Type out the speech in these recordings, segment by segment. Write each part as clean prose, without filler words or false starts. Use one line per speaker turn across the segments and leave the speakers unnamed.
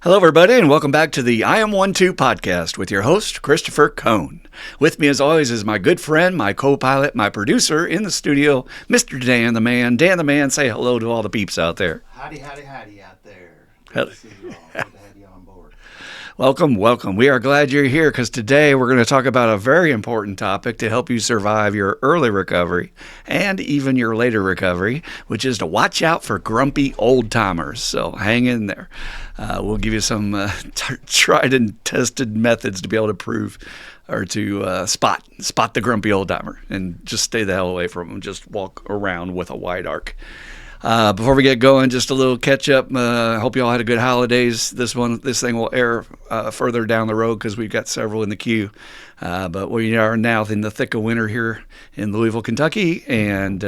Hello, everybody, and welcome back to the I Am 1-2 podcast with your host, Christopher Cohn. With me, as always, is my good friend, my co-pilot, my producer in the studio, Mr. Dan the Man. Dan the Man, say hello to all the peeps out there.
Howdy out there. Good to see you all. Good to have you on board.
Welcome, welcome. We are glad you're here because today we're going to talk about a very important topic to help you survive your early recovery and even your later recovery, which is to watch out for grumpy old-timers. So hang in there. We'll give you some tried and tested methods to be able to prove or to spot the grumpy old-timer and just stay the hell away from them. Just walk around with a wide arc. Before we get going, just a little catch up. I hope you all had a good holidays. This thing will air further down the road because we've got several in the queue. But we are now in the thick of winter here in Louisville, Kentucky, and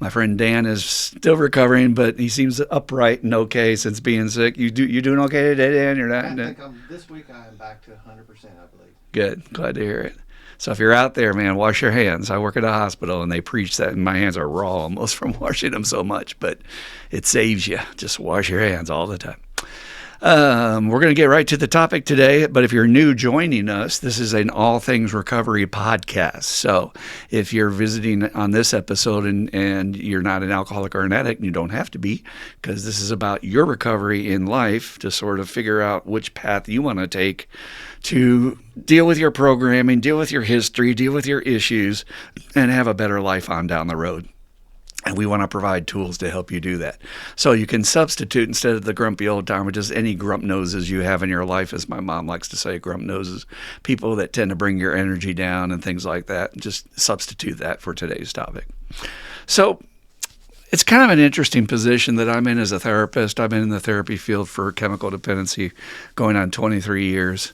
my friend Dan is still recovering, but he seems upright and okay since being sick. You doing okay today, Dan? You're not.
I think this week I am back to 100%, I believe.
Good. Glad to hear it. So if you're out there, man, wash your hands. I work at a hospital, and they preach that, and my hands are raw almost from washing them so much, but it saves you. Just wash your hands all the time. We're going to get right to the topic today, but if you're new joining us, this is an All Things Recovery podcast. So if you're visiting on this episode and you're not an alcoholic or an addict, and you don't have to be, because this is about your recovery in life to sort of figure out which path you want to take to deal with your programming, deal with your history, deal with your issues, and have a better life on down the road. And we want to provide tools to help you do that. So you can substitute, instead of the grumpy old timer, just any grump noses you have in your life, as my mom likes to say, grump noses, people that tend to bring your energy down and things like that. Just substitute that for today's topic. So it's kind of an interesting position that I'm in as a therapist. I've been in the therapy field for chemical dependency going on 23 years.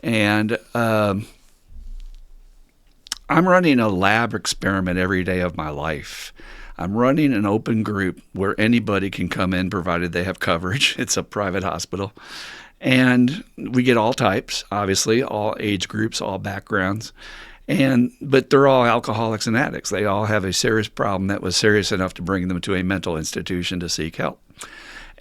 And I'm running a lab experiment every day of my life. I'm running an open group where anybody can come in provided they have coverage. It's a private hospital. And we get all types, obviously, all age groups, all backgrounds. But they're all alcoholics and addicts. They all have a serious problem that was serious enough to bring them to a mental institution to seek help.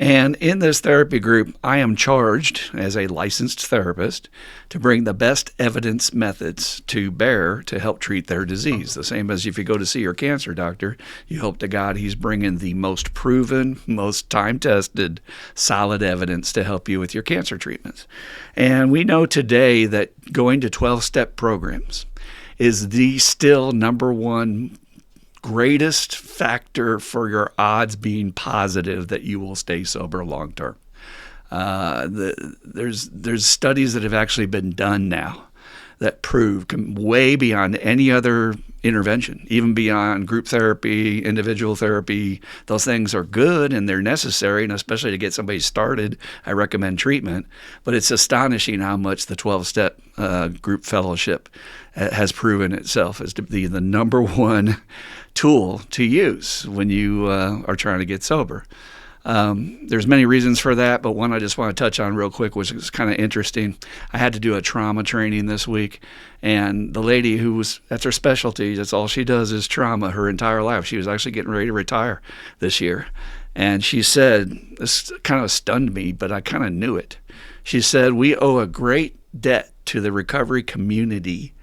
And in this therapy group, I am charged as a licensed therapist to bring the best evidence methods to bear to help treat their disease. The same as if you go to see your cancer doctor, you hope to God he's bringing the most proven, most time-tested, solid evidence to help you with your cancer treatments. And we know today that going to 12-step programs is the still number one greatest factor for your odds being positive that you will stay sober long term. There's studies that have actually been done now that prove way beyond any other intervention, even beyond group therapy, individual therapy. Those things are good and they're necessary, and especially to get somebody started, I recommend treatment. But it's astonishing how much the 12-step group fellowship has proven itself as to be the number one tool to use when you are trying to get sober. There's many reasons for that, but one I just want to touch on real quick, which is kind of interesting. I had to do a trauma training this week, and the lady that's her specialty, that's all she does is trauma her entire life. She was actually getting ready to retire this year. And she said, this kind of stunned me, but I kind of knew it. She said, we owe a great debt to the recovery community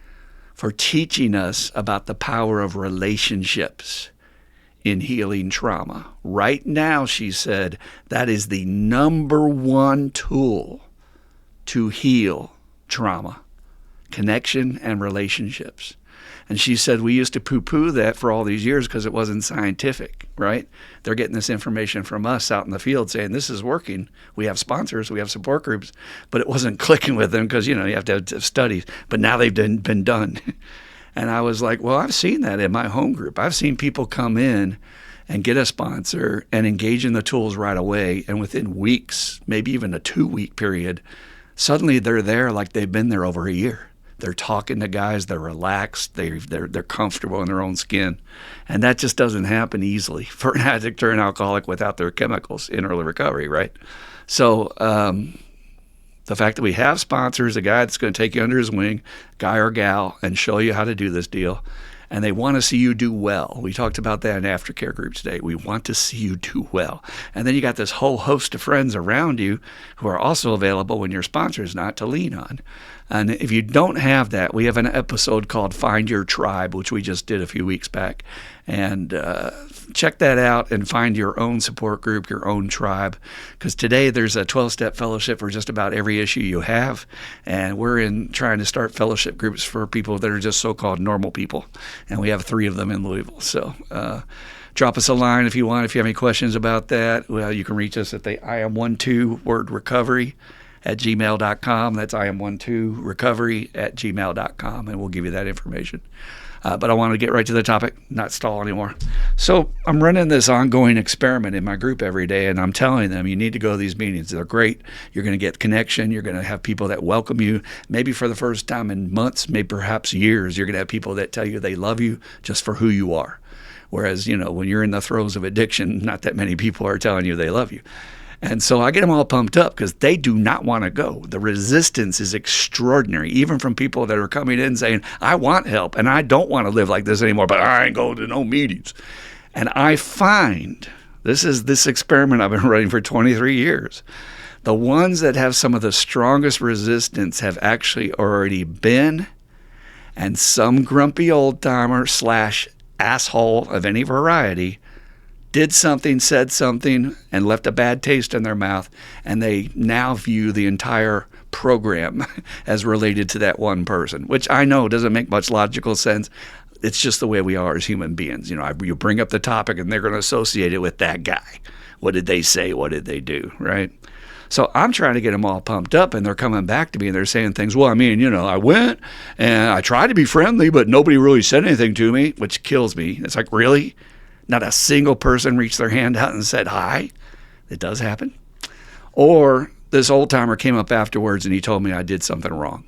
for teaching us about the power of relationships in healing trauma. Right now, she said, that is the number one tool to heal trauma, connection and relationships. And she said, we used to poo-poo that for all these years because it wasn't scientific, right? They're getting this information from us out in the field saying this is working. We have sponsors, we have support groups, but it wasn't clicking with them because, you have to have studies. But now they've been done. And I was like, well, I've seen that in my home group. I've seen people come in and get a sponsor and engage in the tools right away. And within weeks, maybe even a 2-week period, suddenly they're there like they've been there over a year. They're talking to guys, they're relaxed, they're comfortable in their own skin. And that just doesn't happen easily for an addict or an alcoholic without their chemicals in early recovery, right? So the fact that we have sponsors, a guy that's going to take you under his wing, guy or gal, and show you how to do this deal, and they want to see you do well. We talked about that in aftercare group today. We want to see you do well. And then you got this whole host of friends around you who are also available when your sponsor is not, to lean on. And if you don't have that, we have an episode called Find Your Tribe, which we just did a few weeks back. And check that out and find your own support group, your own tribe. Because today there's a 12-step fellowship for just about every issue you have. And we're trying to start fellowship groups for people that are just so-called normal people. And we have 3 of them in Louisville. So drop us a line if you want. If you have any questions about that, well, you can reach us at the iam12wordrecovery@gmail.com. That's iam12recovery@gmail.com, and we'll give you that information. But I want to get right to the topic, not stall anymore. So I'm running this ongoing experiment in my group every day, and I'm telling them, you need to go to these meetings. They're great. You're going to get connection. You're going to have people that welcome you, maybe for the first time in months, maybe perhaps years. You're going to have people that tell you they love you just for who you are. Whereas, when you're in the throes of addiction, not that many people are telling you they love you. And so I get them all pumped up because they do not want to go. The resistance is extraordinary, even from people that are coming in saying, I want help and I don't want to live like this anymore, but I ain't going to no meetings. And I find, this experiment I've been running for 23 years, the ones that have some of the strongest resistance have actually already been, and some grumpy old-timer / asshole of any variety did something, said something, and left a bad taste in their mouth, and they now view the entire program as related to that one person, which I know doesn't make much logical sense. It's just the way we are as human beings. You bring up the topic, and they're going to associate it with that guy. What did they say? What did they do? Right? So I'm trying to get them all pumped up, and they're coming back to me, and they're saying things, well, I went, and I tried to be friendly, but nobody really said anything to me, which kills me. It's like, really? Not a single person reached their hand out and said hi? It does happen. Or this old timer came up afterwards and he told me I did something wrong.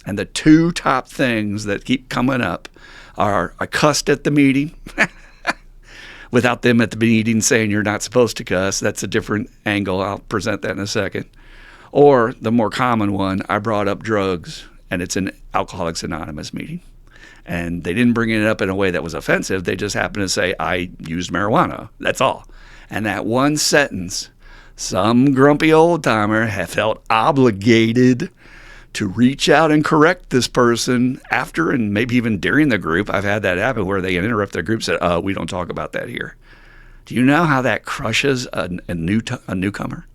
And the 2 top things that keep coming up are I cussed at the meeting without them at the meeting saying you're not supposed to cuss. That's a different angle. I'll present that in a second. Or the more common one, I brought up drugs, and it's an Alcoholics Anonymous meeting. And they didn't bring it up in a way that was offensive. They just happened to say, I used marijuana. That's all. And that one sentence, some grumpy old-timer have felt obligated to reach out and correct this person after and maybe even during the group. I've had that happen where they interrupt their group and say, we don't talk about that here. Do you know how that crushes a newcomer?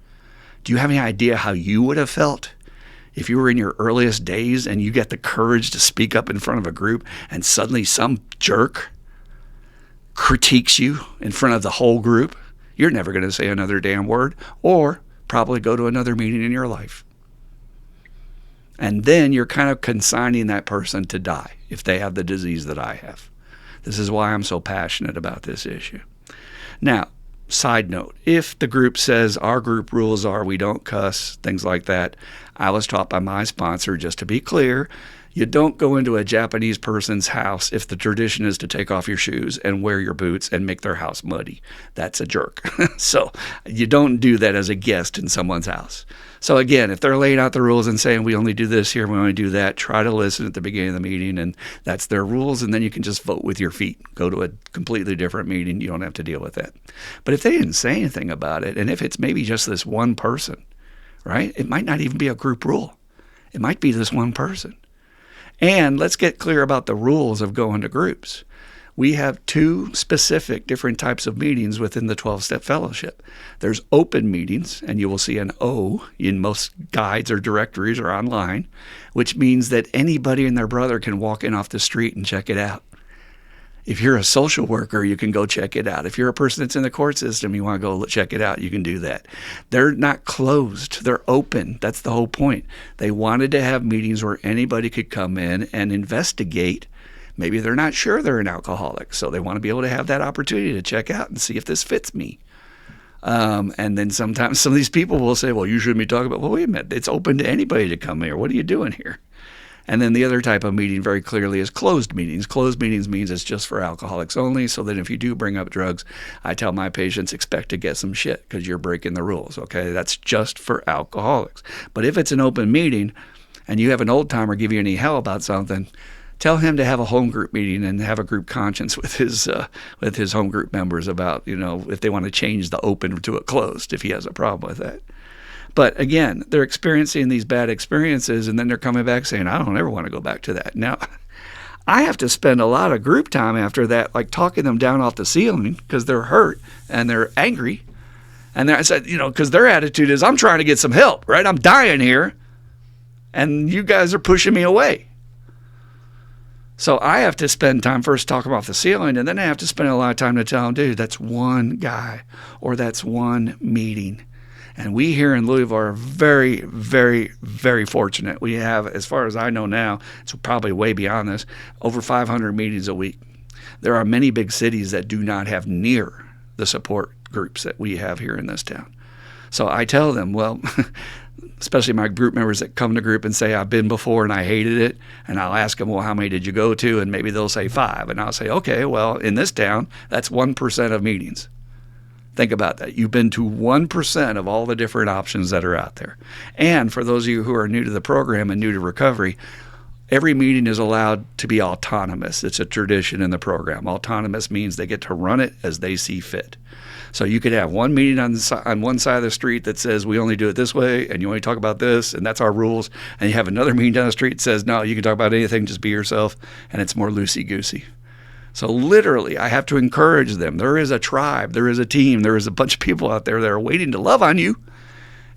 Do you have any idea how you would have felt if you were in your earliest days and you get the courage to speak up in front of a group and suddenly some jerk critiques you in front of the whole group? You're never going to say another damn word or probably go to another meeting in your life. And then you're kind of consigning that person to die if they have the disease that I have. This is why I'm so passionate about this issue. Now, side note, if the group says our group rules are we don't cuss, things like that, I was taught by my sponsor, just to be clear, you don't go into a Japanese person's house if the tradition is to take off your shoes and wear your boots and make their house muddy. That's a jerk. So you don't do that as a guest in someone's house. So again, if they're laying out the rules and saying we only do this here, we only do that, try to listen at the beginning of the meeting, and that's their rules, and then you can just vote with your feet. Go to a completely different meeting. You don't have to deal with that. But if they didn't say anything about it, and if it's maybe just this one person, right, it might not even be a group rule. It might be this one person. And let's get clear about the rules of going to groups. We have 2 specific different types of meetings within the 12-step fellowship. There's open meetings, and you will see an O in most guides or directories or online, which means that anybody and their brother can walk in off the street and check it out. If you're a social worker, you can go check it out. If you're a person that's in the court system, you want to go check it out, you can do that. They're not closed. They're open. That's the whole point. They wanted to have meetings where anybody could come in and investigate. Maybe they're not sure they're an alcoholic, so they want to be able to have that opportunity to check out and see if this fits me. And then sometimes some of these people will say, well, you shouldn't be talking about, well, wait a minute, it's open to anybody to come here. What are you doing here? And then the other type of meeting very clearly is closed meetings. Closed meetings means it's just for alcoholics only, so that if you do bring up drugs, I tell my patients, expect to get some shit because you're breaking the rules, okay? That's just for alcoholics. But if it's an open meeting and you have an old-timer give you any hell about something, Tell him to have a home group meeting and have a group conscience with his home group members about, if they want to change the open to a closed, if he has a problem with that. But again, they're experiencing these bad experiences, and then they're coming back saying, I don't ever want to go back to that. Now, I have to spend a lot of group time after that, like talking them down off the ceiling because they're hurt and they're angry. And I said, because their attitude is, I'm trying to get some help, right? I'm dying here, and you guys are pushing me away. So I have to spend time first talking off the ceiling, and then I have to spend a lot of time to tell them, dude, that's one guy or that's one meeting. And we here in Louisville are very, very, very fortunate. We have, as far as I know now, it's probably way beyond this, over 500 meetings a week. There are many big cities that do not have near the support groups that we have here in this town. So I tell them, well, especially my group members that come to group and say, I've been before and I hated it. And I'll ask them, well, how many did you go to? And maybe they'll say 5. And I'll say, okay, well, in this town, that's 1% of meetings. Think about that. You've been to 1% of all the different options that are out there. And for those of you who are new to the program and new to recovery, every meeting is allowed to be autonomous. It's a tradition in the program. Autonomous means they get to run it as they see fit. So you could have one meeting on one side of the street that says we only do it this way and you only talk about this and that's our rules. And you have another meeting down the street that says, no, you can talk about anything, just be yourself. And it's more loosey-goosey. So literally, I have to encourage them. There is a tribe, there is a team, there is a bunch of people out there that are waiting to love on you,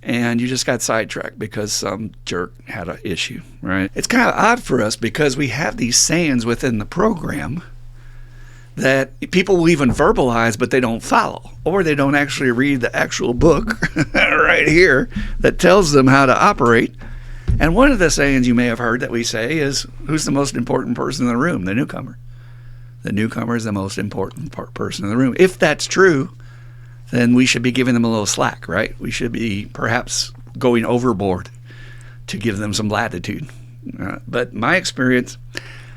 and you just got sidetracked because some jerk had an issue, right? It's kind of odd for us because we have these sayings within the program that people will even verbalize, but they don't follow, or they don't actually read the actual book right here that tells them how to operate. And one of the sayings you may have heard that we say is, who's the most important person in the room? The newcomer. The newcomer is the most important person in the room. If that's true, then we should be giving them a little slack, right? We should be perhaps going overboard to give them some latitude. But my experience,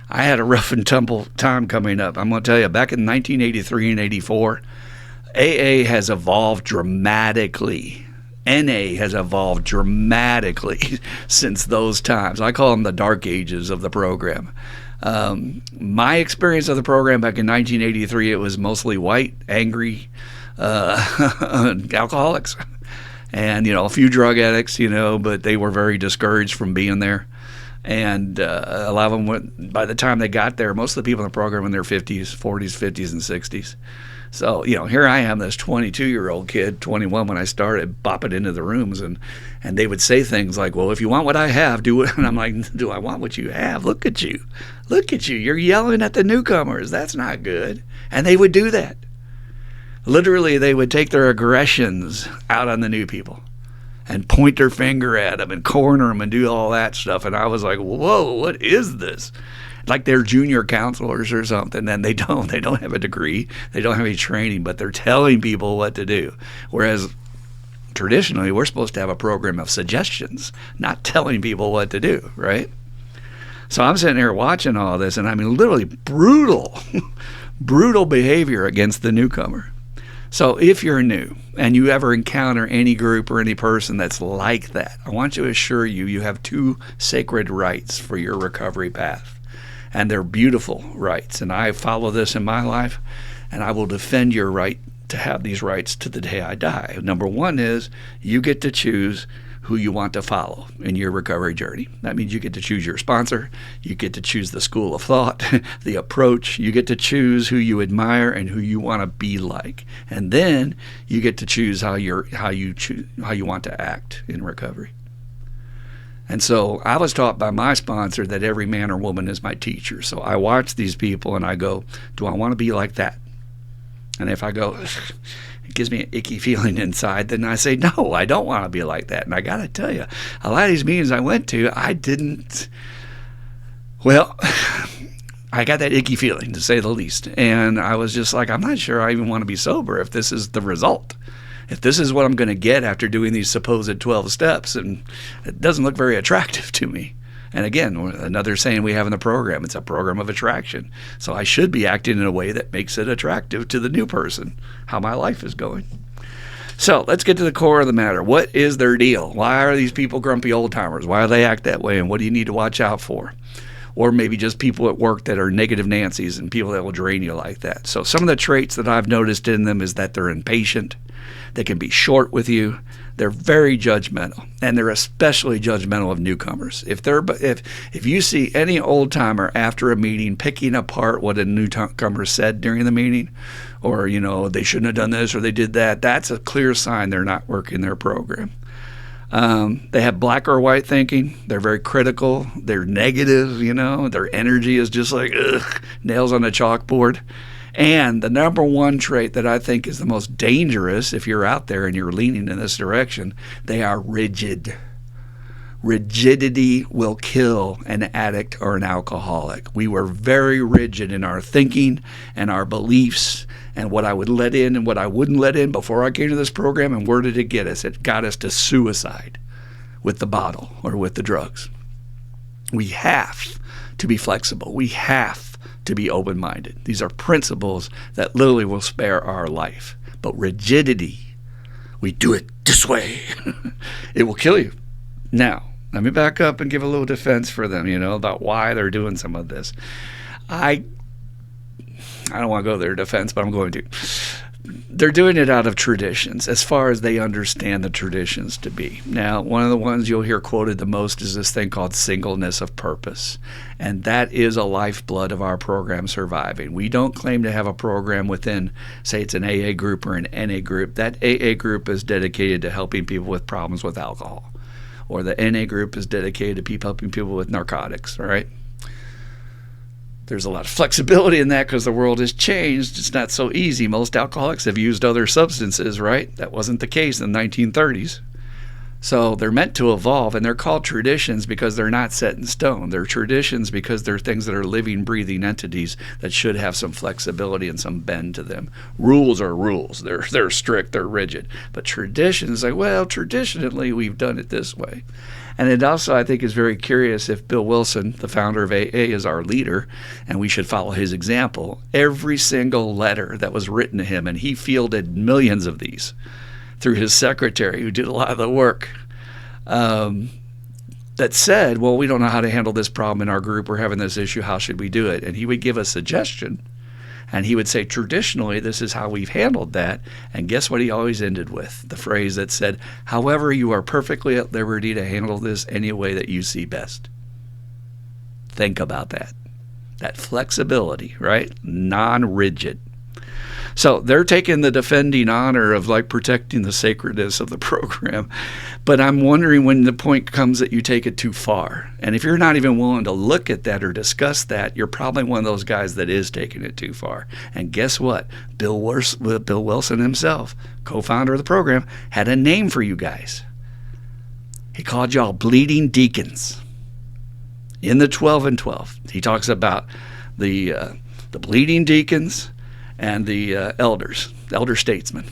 I had a rough and tumble time coming up. I'm going to tell you, back in 1983 and 84, AA has evolved dramatically. NA has evolved dramatically since those times. I call them the dark ages of the program. My experience of the program back in 1983, it was mostly white, angry alcoholics and, a few drug addicts, but they were very discouraged from being there. And a lot of them went, by the time they got there, most of the people in the program were in their 50s, 40s, 50s, and 60s. So, here I am, this 22-year-old kid, 21 when I started, bopping into the rooms, and they would say things like, well, if you want what I have, do it. And I'm like, do I want what you have? Look at you. Look at you. You're yelling at the newcomers. That's not good. And they would do that. Literally, they would take their aggressions out on the new people and point their finger at them and corner them and do all that stuff. And I was like, whoa, what is this? Like they're junior counselors or something, and they don't have a degree, they don't have any training, but they're telling people what to do. Whereas traditionally, we're supposed to have a program of suggestions, not telling people what to do, right? So I'm sitting here watching all this, and I mean, literally brutal behavior against the newcomer. So if you're new and you ever encounter any group or any person that's like that, I want to assure you, you have 2 sacred rights for your recovery path. And they're beautiful rights. And I follow this in my life, and I will defend your right to have these rights to the day I die. Number 1 is you get to choose who you want to follow in your recovery journey. That means you get to choose your sponsor, you get to choose the school of thought, the approach, you get to choose who you admire and who you want to be like. And then you get to choose how you want to act in recovery. And so I was taught by my sponsor that every man or woman is my teacher. So I watch these people and I go, do I want to be like that? And if I go, it gives me an icky feeling inside, then I say, no, I don't want to be like that. And I got to tell you, a lot of these meetings I went to, I got that icky feeling, to say the least. And I was just like, I'm not sure I even want to be sober if this is the result. If this is what I'm going to get after doing these supposed 12 steps, and it doesn't look very attractive to me. And again, another saying we have in the program, it's a program of attraction. So I should be acting in a way that makes it attractive to the new person, how my life is going. So let's get to the core of the matter. What is their deal? Why are these people grumpy old timers? Why do they act that way? And what do you need to watch out for? or maybe just people at work that are negative Nancy's and people that will drain you like that. So some of the traits that I've noticed in them is that they're impatient. They can be short with you. They're very judgmental, and they're especially judgmental of newcomers. If you see any old timer after a meeting picking apart what a newcomer said during the meeting, or they shouldn't have done this or they did that, that's a clear sign they're not working their program. They have black or white thinking. They're very critical. They're negative. Their energy is just like nails on a chalkboard. And the number one trait that I think is the most dangerous, if you're out there and you're leaning in this direction, they are rigid. Rigidity will kill an addict or an alcoholic. We were very rigid in our thinking and our beliefs and what I would let in and what I wouldn't let in before I came to this program. And where did it get us? It got us to suicide with the bottle or with the drugs. We have to be flexible. We have to be open-minded. These are principles that literally will spare our life. But rigidity, we do it this way. It will kill you. Now, let me back up and give a little defense for them, about why they're doing some of this. I don't want to go to their defense, but I'm going to. They're doing it out of traditions, as far as they understand the traditions to be. Now, one of the ones you'll hear quoted the most is this thing called singleness of purpose. And that is a lifeblood of our program surviving. We don't claim to have a program within, say it's an AA group or an NA group. That AA group is dedicated to helping people with problems with alcohol. Or the NA group is dedicated to helping people with narcotics, all right? There's a lot of flexibility in that because the world has changed. It's not so easy. Most alcoholics have used other substances, right? That wasn't the case in the 1930s. So they're meant to evolve, and they're called traditions because they're not set in stone. They're traditions because they're things that are living, breathing entities that should have some flexibility and some bend to them. Rules are rules. They're strict, they're rigid. But traditions, traditionally we've done it this way. And it also, I think, is very curious if Bill Wilson, the founder of AA, is our leader, and we should follow his example. Every single letter that was written to him, and he fielded millions of these through his secretary, who did a lot of the work, that said, well, we don't know how to handle this problem in our group. We're having this issue. How should we do it? And he would give a suggestion. And he would say, traditionally, this is how we've handled that. And guess what he always ended with? The phrase that said, however, you are perfectly at liberty to handle this any way that you see best. Think about that. That flexibility, right? Non-rigid. So they're taking the defending honor of protecting the sacredness of the program. But I'm wondering when the point comes that you take it too far. And if you're not even willing to look at that or discuss that, you're probably one of those guys that is taking it too far. And guess what? Bill Wilson himself, co-founder of the program, had a name for you guys. He called y'all bleeding deacons. In the 12 and 12, he talks about the bleeding deacons and the elder statesman.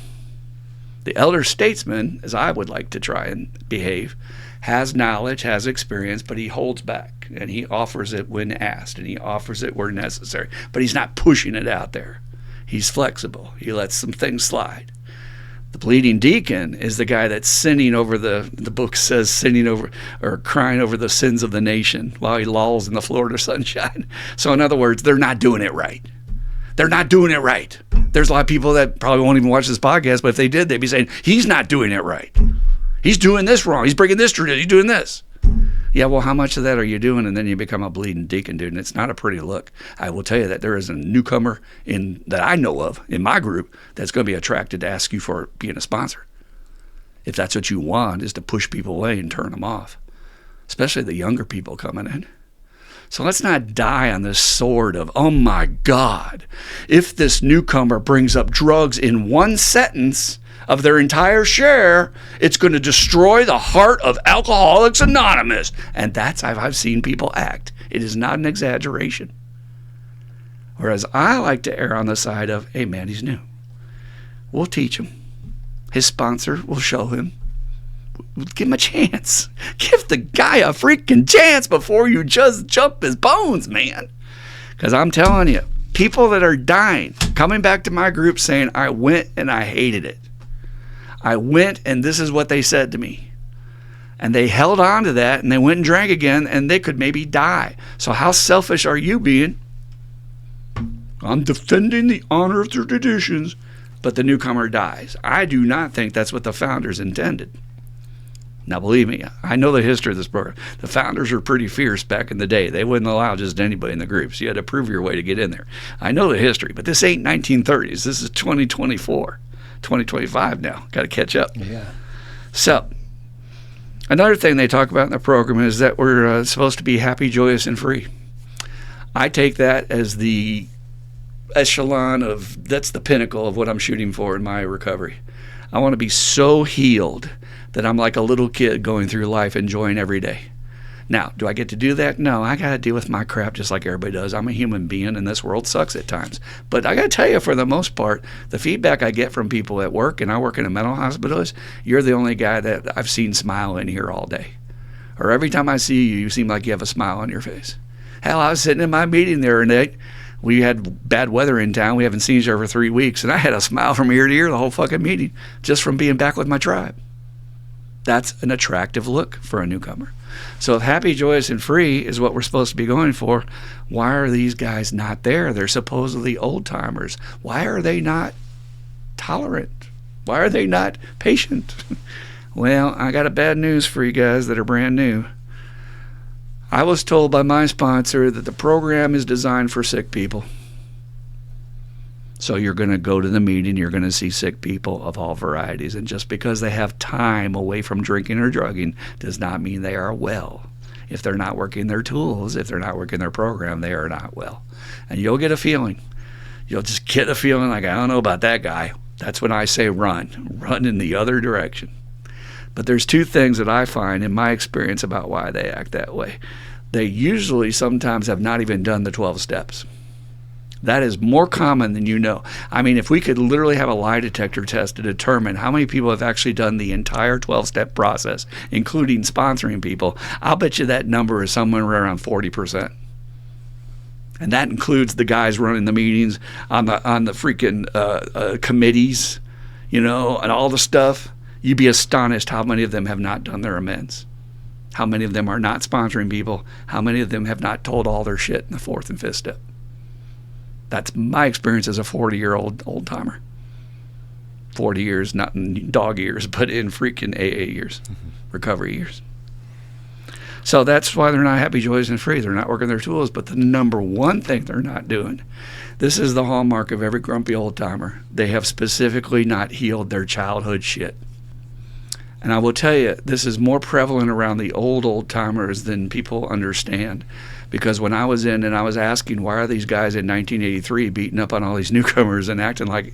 The elder statesman, as I would like to try and behave, has knowledge, has experience, but he holds back, and he offers it when asked, and he offers it where necessary. But he's not pushing it out there. He's flexible. He lets some things slide. The bleeding deacon is the guy that's sinning over the book says sinning over or crying over the sins of the nation while he lolls in the Florida sunshine. So in other words, they're not doing it right. They're not doing it right. There's a lot of people that probably won't even watch this podcast, but if they did, they'd be saying, he's not doing it right. He's doing this wrong. He's breaking this tradition. He's doing this. Yeah, well, how much of that are you doing? And then you become a bleeding deacon, dude, and it's not a pretty look. I will tell you that there is a newcomer that I know of in my group that's going to be attracted to ask you for being a sponsor. If that's what you want, is to push people away and turn them off, especially the younger people coming in. So let's not die on this sword of, oh my God, if this newcomer brings up drugs in one sentence of their entire share, it's going to destroy the heart of Alcoholics Anonymous. And that's how I've seen people act. It is not an exaggeration. Whereas I like to err on the side of, hey man, he's new. We'll teach him. His sponsor will show him. Give him a chance. Give the guy a freaking chance before you just jump his bones, man. Because I'm telling you, people that are dying, coming back to my group saying, I went and I hated it. I went and this is what they said to me. And they held on to that, and they went and drank again, and they could maybe die. So how selfish are you being? I'm defending the honor of the traditions, but the newcomer dies. I do not think that's what the founders intended. Now, believe me, I know the history of this program. The founders were pretty fierce back in the day. They wouldn't allow just anybody in the groups. You had to prove your way to get in there. I know the history, but this ain't 1930s. This is 2024, 2025 now. Got to catch up.
Yeah.
So, another thing they talk about in the program is that we're supposed to be happy, joyous, and free. I take that as the echelon of, that's the pinnacle of what I'm shooting for in my recovery. I want to be so healed that I'm like a little kid going through life enjoying every day. Now, do I get to do that? No, I got to deal with my crap just like everybody does. I'm a human being, and this world sucks at times. But I got to tell you, for the most part, the feedback I get from people at work, and I work in a mental hospital, is you're the only guy that I've seen smile in here all day. Or every time I see you, you seem like you have a smile on your face. Hell, I was sitting in my meeting there, and we had bad weather in town. We haven't seen each other for 3 weeks, and I had a smile from ear to ear the whole fucking meeting just from being back with my tribe. That's an attractive look for a newcomer. So if happy, joyous, and free is what we're supposed to be going for, why are these guys not there? They're supposedly old timers. Why are they not tolerant? Why are they not patient? Well, I got a bad news for you guys that are brand new. I was told by my sponsor that the program is designed for sick people. So you're going to go to the meeting, you're going to see sick people of all varieties. And just because they have time away from drinking or drugging does not mean they are well. If they're not working their tools, if they're not working their program, they are not well. And you'll get a feeling. You'll just get a feeling like, I don't know about that guy. That's when I say run. Run in the other direction. But there's two things that I find in my experience about why they act that way. They usually sometimes have not even done the 12 steps. That is more common than you know. I mean, if we could literally have a lie detector test to determine how many people have actually done the entire 12-step process, including sponsoring people, I'll bet you that number is somewhere around 40%. And that includes the guys running the meetings on the freaking committees, and all the stuff. You'd be astonished how many of them have not done their amends. How many of them are not sponsoring people. How many of them have not told all their shit in the 4th and 5th step. That's my experience as a 40-year-old old-timer. 40 years, not in dog years, but in freaking AA years, recovery years. So that's why they're not happy, joyous, and free. They're not working their tools. But the number one thing they're not doing, this is the hallmark of every grumpy old-timer. They have specifically not healed their childhood shit. And I will tell you, this is more prevalent around the old-timers than people understand. Because when I was in and I was asking, why are these guys in 1983 beating up on all these newcomers and acting like,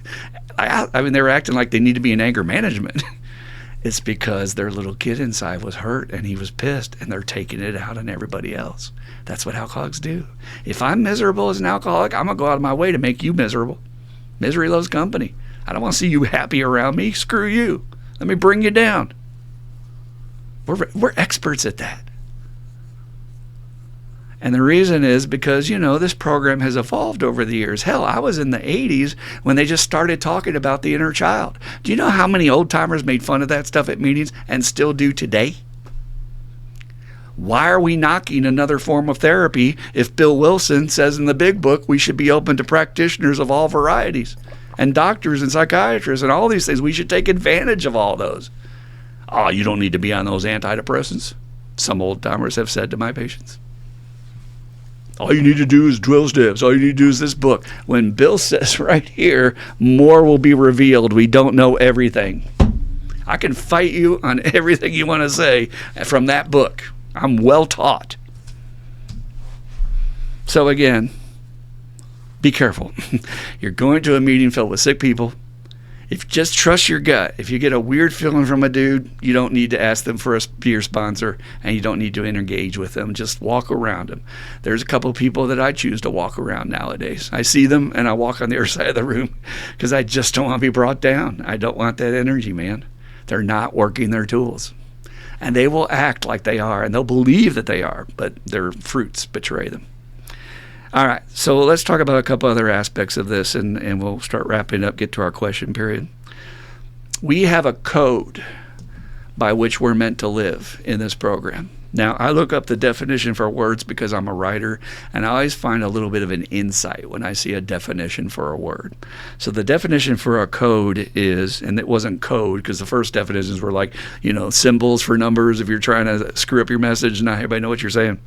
they were acting like they need to be in anger management. It's because their little kid inside was hurt and he was pissed, and they're taking it out on everybody else. That's what alcoholics do. If I'm miserable as an alcoholic, I'm going to go out of my way to make you miserable. Misery loves company. I don't want to see you happy around me. Screw you. Let me bring you down. We're experts at that. And the reason is because, this program has evolved over the years. Hell, I was in the 80s when they just started talking about the inner child. Do you know how many old-timers made fun of that stuff at meetings and still do today? Why are we knocking another form of therapy if Bill Wilson says in the big book we should be open to practitioners of all varieties and doctors and psychiatrists and all these things? We should take advantage of all those. Oh, you don't need to be on those antidepressants, some old-timers have said to my patients. All you need to do is 12 steps. All you need to do is this book. When Bill says right here, more will be revealed. We don't know everything. I can fight you on everything you want to say from that book. I'm well taught. So again, be careful. You're going to a meeting filled with sick people. If just trust your gut. If you get a weird feeling from a dude, you don't need to ask them for a beer sponsor, and you don't need to engage with them. Just walk around them. There's a couple of people that I choose to walk around nowadays. I see them, and I walk on the other side of the room because I just don't want to be brought down. I don't want that energy, man. They're not working their tools. And they will act like they are, and they'll believe that they are, but their fruits betray them. All right, so let's talk about a couple other aspects of this, and we'll start wrapping up, get to our question period. We have a code by which we're meant to live in this program. Now, I look up the definition for words because I'm a writer, and I always find a little bit of an insight when I see a definition for a word. So the definition for a code is, and it wasn't code because the first definitions were like, symbols for numbers if you're trying to screw up your message and not everybody know what you're saying.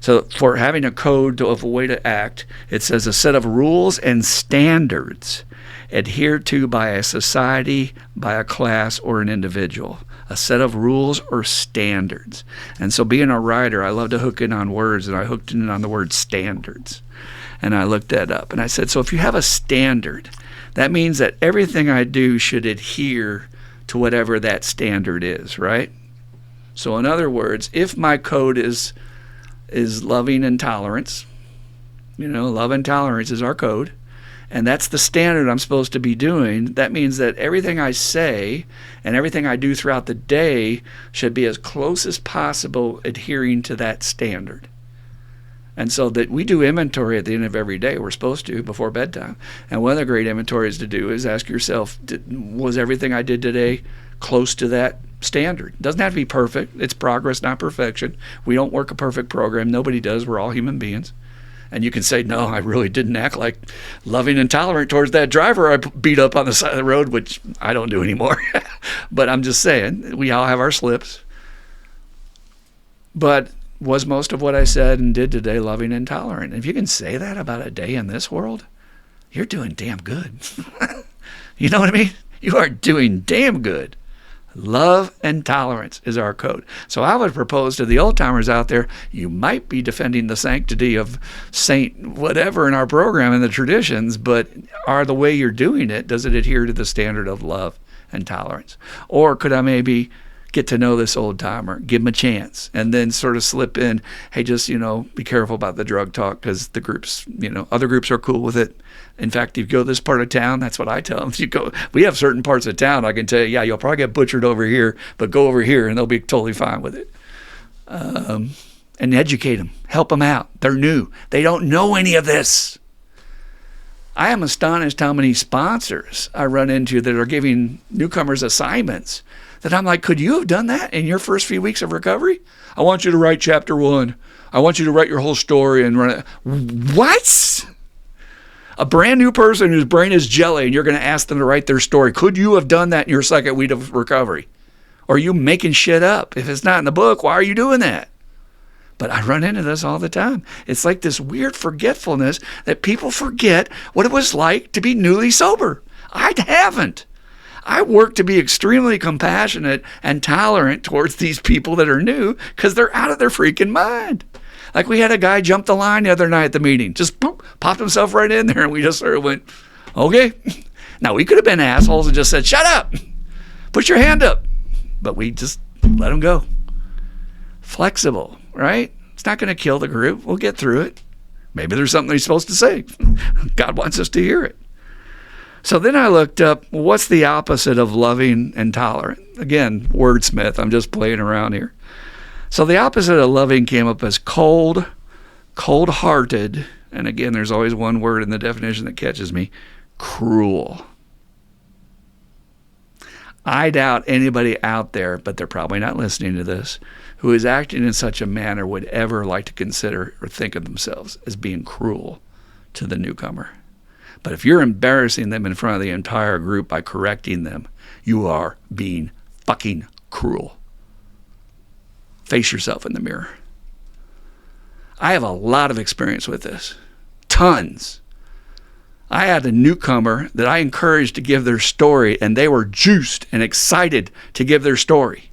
So for having a code of a way to act, it says a set of rules and standards adhered to by a society, by a class, or an individual. A set of rules or standards. And so being a writer, I love to hook in on words, and I hooked in on the word standards. And I looked that up, and I said, so if you have a standard, that means that everything I do should adhere to whatever that standard is, right? So in other words, if my code is loving and tolerance, love and tolerance is our code, and that's the standard I'm supposed to be doing, that means that everything I say and everything I do throughout the day should be as close as possible adhering to that standard. And so that we do inventory at the end of every day. We're supposed to before bedtime. And one of the great inventories to do is ask yourself, was everything I did today close to that standard? It doesn't have to be perfect. It's progress, not perfection. We don't work a perfect program. Nobody does. We're all human beings. And you can say, no, I really didn't act like loving and tolerant towards that driver I beat up on the side of the road, which I don't do anymore. But I'm just saying, we all have our slips. But was most of what I said and did today loving and tolerant? If you can say that about a day in this world, you're doing damn good. You know what I mean? You are doing damn good. Love and tolerance is our code. So I would propose to the old timers out there, you might be defending the sanctity of Saint whatever in our program and the traditions, but are the way you're doing it, does it adhere to the standard of love and tolerance? Or could I maybe get to know this old timer, give him a chance, and then sort of slip in, hey, just, be careful about the drug talk because the groups, other groups are cool with it. In fact, if you go to this part of town, that's what I tell them. We have certain parts of town, I can tell you, yeah, you'll probably get butchered over here, but go over here and they'll be totally fine with it. And educate them, help them out. They're new. They don't know any of this. I am astonished how many sponsors I run into that are giving newcomers assignments that I'm like, could you have done that in your first few weeks of recovery? I want you to write chapter 1. I want you to write your whole story and run it. What? A brand new person whose brain is jelly and you're going to ask them to write their story. Could you have done that in your second week of recovery? Or are you making shit up? If it's not in the book, why are you doing that? But I run into this all the time. It's like this weird forgetfulness that people forget what it was like to be newly sober. I haven't. I work to be extremely compassionate and tolerant towards these people that are new because they're out of their freaking mind. Like we had a guy jump the line the other night at the meeting, just boop, popped himself right in there, and we just sort of went, okay. Now, we could have been assholes and just said, shut up, put your hand up. But we just let him go. Flexible, right? It's not going to kill the group. We'll get through it. Maybe there's something he's supposed to say. God wants us to hear it. So then I looked up, what's the opposite of loving and tolerant? Again, wordsmith, I'm just playing around here. So the opposite of loving came up as cold, cold-hearted, and again, there's always one word in the definition that catches me, cruel. I doubt anybody out there, but they're probably not listening to this, who is acting in such a manner would ever like to consider or think of themselves as being cruel to the newcomer. But if you're embarrassing them in front of the entire group by correcting them, you are being fucking cruel. Face yourself in the mirror. I have a lot of experience with this. Tons. I had a newcomer that I encouraged to give their story, and they were juiced and excited to give their story.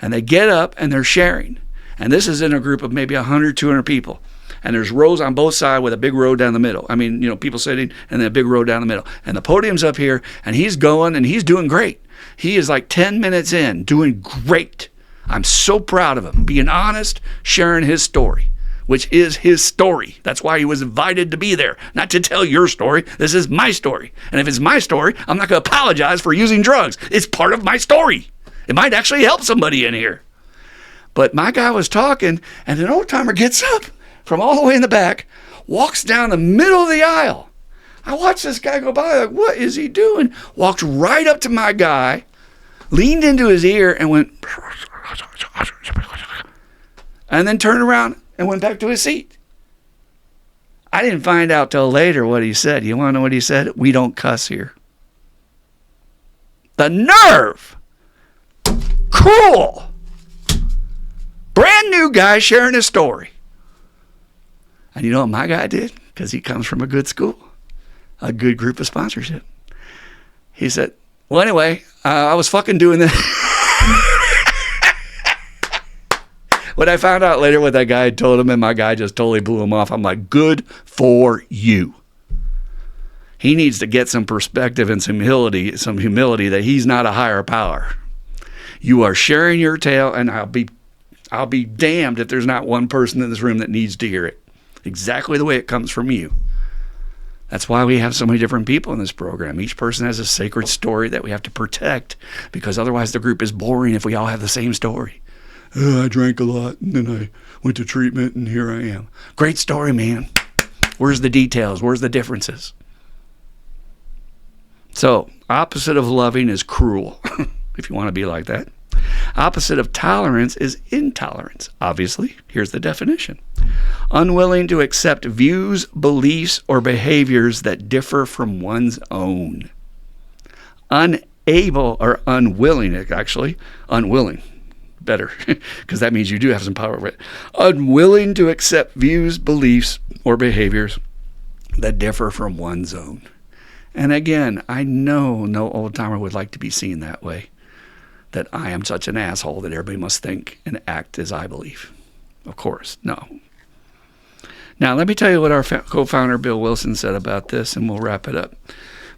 And they get up and they're sharing. And this is in a group of maybe 100, 200 people. And there's rows on both sides with a big row down the middle. I mean, people sitting and then a big row down the middle. And the podium's up here, and he's going, and he's doing great. He is like 10 minutes in, doing great. I'm so proud of him, being honest, sharing his story, which is his story. That's why he was invited to be there, not to tell your story. This is my story. And if it's my story, I'm not going to apologize for using drugs. It's part of my story. It might actually help somebody in here. But my guy was talking, and an old timer gets up from all the way in the back, walks down the middle of the aisle. I watched this guy go by, like, what is he doing? Walked right up to my guy, leaned into his ear and went, and then turned around and went back to his seat. I didn't find out till later what he said. You want to know what he said? We don't cuss here. The nerve! Cool! Brand new guy sharing his story. And you know what my guy did? Because he comes from a good school, a good group of sponsorship. He said, well, anyway, I was fucking doing this. When I found out later what that guy had told him, and my guy just totally blew him off, I'm like, good for you. He needs to get some perspective and some humility that he's not a higher power. You are sharing your tale, and I'll be damned if there's not one person in this room that needs to hear it. Exactly the way it comes from you. That's why we have so many different people in this program. Each person has a sacred story that we have to protect, because otherwise the group is boring if we all have the same story. I drank a lot, and then I went to treatment, and here I am. Great story, man. Where's the details? Where's the differences? So, opposite of loving is cruel, if you want to be like that. Opposite of tolerance is intolerance. Obviously, here's the definition. Unwilling to accept views, beliefs, or behaviors that differ from one's own. Unable, or unwilling, actually. Unwilling. Better, because that means you do have some power over it. Unwilling to accept views, beliefs, or behaviors that differ from one's own. And again, I know no old-timer would like to be seen that way. That I am such an asshole that everybody must think and act as I believe. Of course, no. Now, let me tell you what our co-founder Bill Wilson said about this, and we'll wrap it up.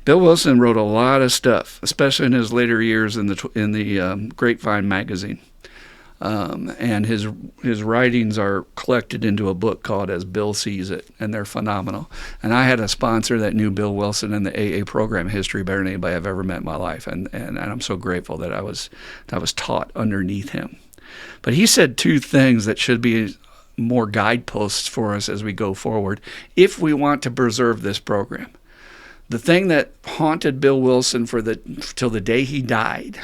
Bill Wilson wrote a lot of stuff, especially in his later years in the Grapevine magazine. And his writings are collected into a book called As Bill Sees It, and they're phenomenal. And I had a sponsor that knew Bill Wilson and the AA program history better than anybody I've ever met in my life, and I'm so grateful that I was taught underneath him. But he said two things that should be more guideposts for us as we go forward if we want to preserve this program. The thing that haunted Bill Wilson till the day he died.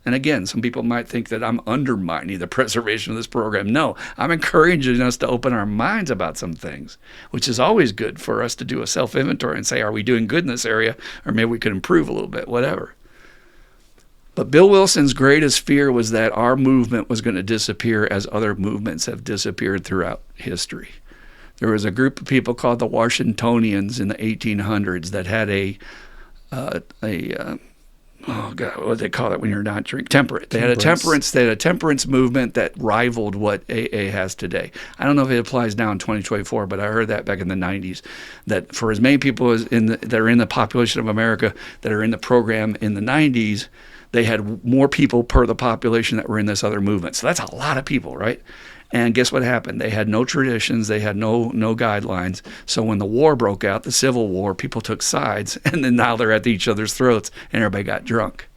And again, some people might think that I'm undermining the preservation of this program. No, I'm encouraging us to open our minds about some things, which is always good for us to do a self-inventory and say, are we doing good in this area? Or maybe we could improve a little bit, whatever. But Bill Wilson's greatest fear was that our movement was going to disappear as other movements have disappeared throughout history. There was a group of people called the Washingtonians in the 1800s that had oh God, what do they call it when you're not drinking? Temperate. They had a temperance movement that rivaled what AA has today. I don't know if it applies now in 2024, but I heard that back in the 90s, that for as many people as that are in the population of America that are in the program in the 90s, they had more people per the population that were in this other movement. So that's a lot of people, right? And guess what happened? They had no traditions. They had no guidelines. So when the war broke out, the Civil War, people took sides, and then now they're at each other's throats, and everybody got drunk.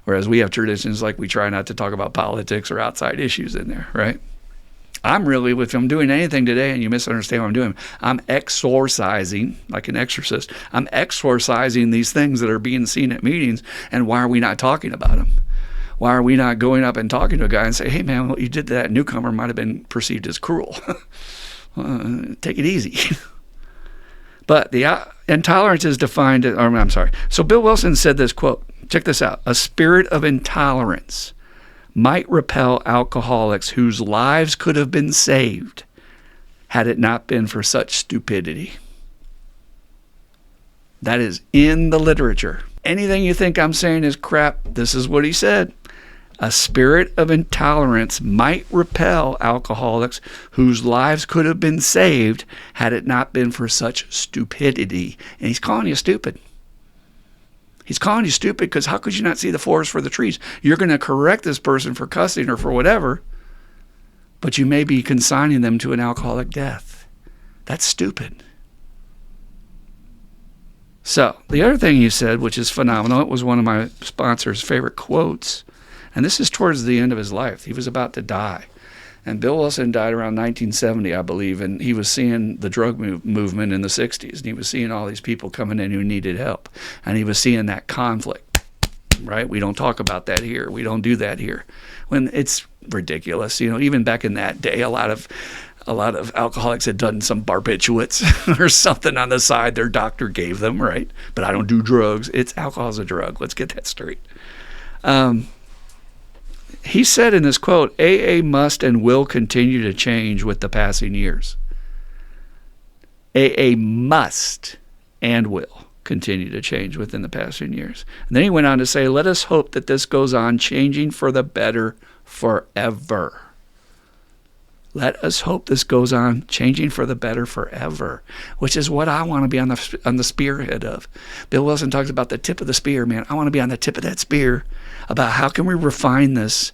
Whereas we have traditions like we try not to talk about politics or outside issues in there, right? If I'm doing anything today and you misunderstand what I'm doing, I'm exorcising, like an exorcist. I'm exorcising these things that are being seen at meetings, and why are we not talking about them? Why are we not going up and talking to a guy and say, hey, man, what you did to that newcomer might have been perceived as cruel. Take it easy. But the intolerance is defined, So Bill Wilson said this quote, check this out. A spirit of intolerance might repel alcoholics whose lives could have been saved had it not been for such stupidity. That is in the literature. Anything you think I'm saying is crap, this is what he said. A spirit of intolerance might repel alcoholics whose lives could have been saved had it not been for such stupidity. And he's calling you stupid. He's calling you stupid because how could you not see the forest for the trees? You're going to correct this person for cussing or for whatever, but you may be consigning them to an alcoholic death. That's stupid. So the other thing he said, which is phenomenal, it was one of my sponsor's favorite quotes, and this is towards the end of his life. He was about to die. And Bill Wilson died around 1970, I believe, and he was seeing the drug movement in the 60s, and he was seeing all these people coming in who needed help, and he was seeing that conflict. right? We don't talk about that here. We don't do that here. When it's ridiculous. Even back in that day, a lot of alcoholics had done some barbiturates or something on the side their doctor gave them, right? But I don't do drugs. Alcohol's a drug. Let's get that straight. He said in this quote, AA must and will continue to change with the passing years. AA must and will continue to change within the passing years. And then he went on to say, let us hope that this goes on changing for the better forever. Let us hope this goes on changing for the better forever, which is what I want to be on the spearhead of. Bill Wilson talks about the tip of the spear, man. I want to be on the tip of that spear about how can we refine this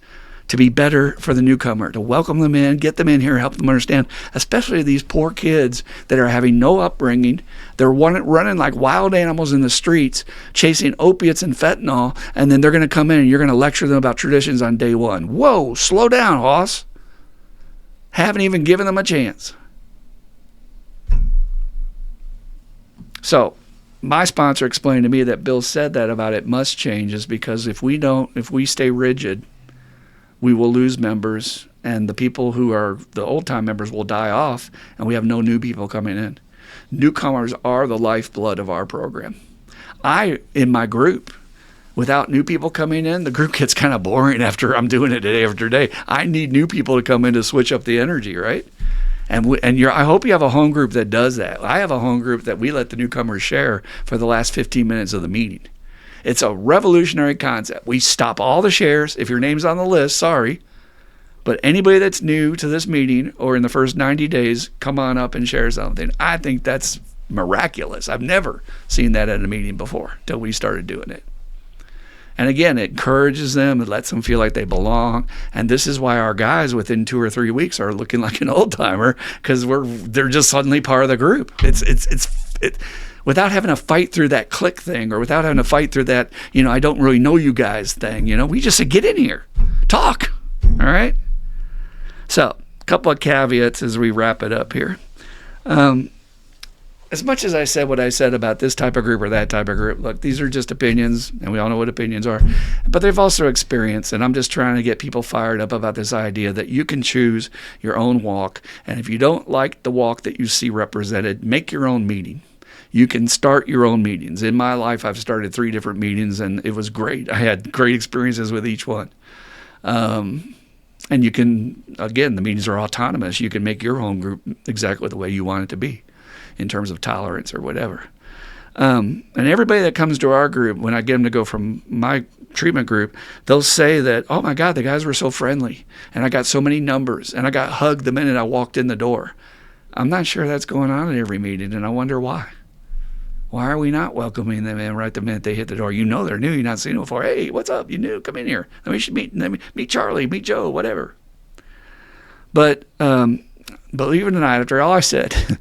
to be better for the newcomer, to welcome them in, get them in here, help them understand, especially these poor kids that are having no upbringing. They're running like wild animals in the streets, chasing opiates and fentanyl, and then they're going to come in and you're going to lecture them about traditions on day one. Whoa, slow down, Hoss. Haven't even given them a chance. So my sponsor explained to me that Bill said that about it must change is because if we stay rigid, we will lose members, and the people who are the old-time members will die off, and we have no new people coming in. Newcomers are the lifeblood of our program. In my group, without new people coming in, the group gets kind of boring after I'm doing it day after day. I need new people to come in to switch up the energy, right? I hope you have a home group that does that. I have a home group that we let the newcomers share for the last 15 minutes of the meeting. It's a revolutionary concept. We stop all the shares. If your name's on the list, sorry. But anybody that's new to this meeting or in the first 90 days, come on up and share something. I think that's miraculous. I've never seen that at a meeting before till we started doing it. And again, it encourages them. It lets them feel like they belong. And this is why our guys within 2 or 3 weeks are looking like an old timer, because they're just suddenly part of the group. It's without having to fight through that click thing or without having to fight through that, I don't really know you guys thing. We just said, get in here, talk. All right. So a couple of caveats as we wrap it up here. As much as I said what I said about this type of group or that type of group, look, these are just opinions, and we all know what opinions are, but they've also experienced, and I'm just trying to get people fired up about this idea that you can choose your own walk, and if you don't like the walk that you see represented, make your own meeting. You can start your own meetings. In my life, I've started 3 different meetings, and it was great. I had great experiences with each one. And you can, again, the meetings are autonomous. You can make your home group exactly the way you want it to be in terms of tolerance or whatever. And everybody that comes to our group, when I get them to go from my treatment group, they'll say that, oh my God, the guys were so friendly, and I got so many numbers, and I got hugged the minute I walked in the door. I'm not sure that's going on at every meeting, and I wonder why. Why are we not welcoming them in right the minute they hit the door? They're new, you've not seen them before. Hey, what's up? You new? Come in here. Let me meet Charlie, meet Joe, whatever. But believe it or not, after all I said,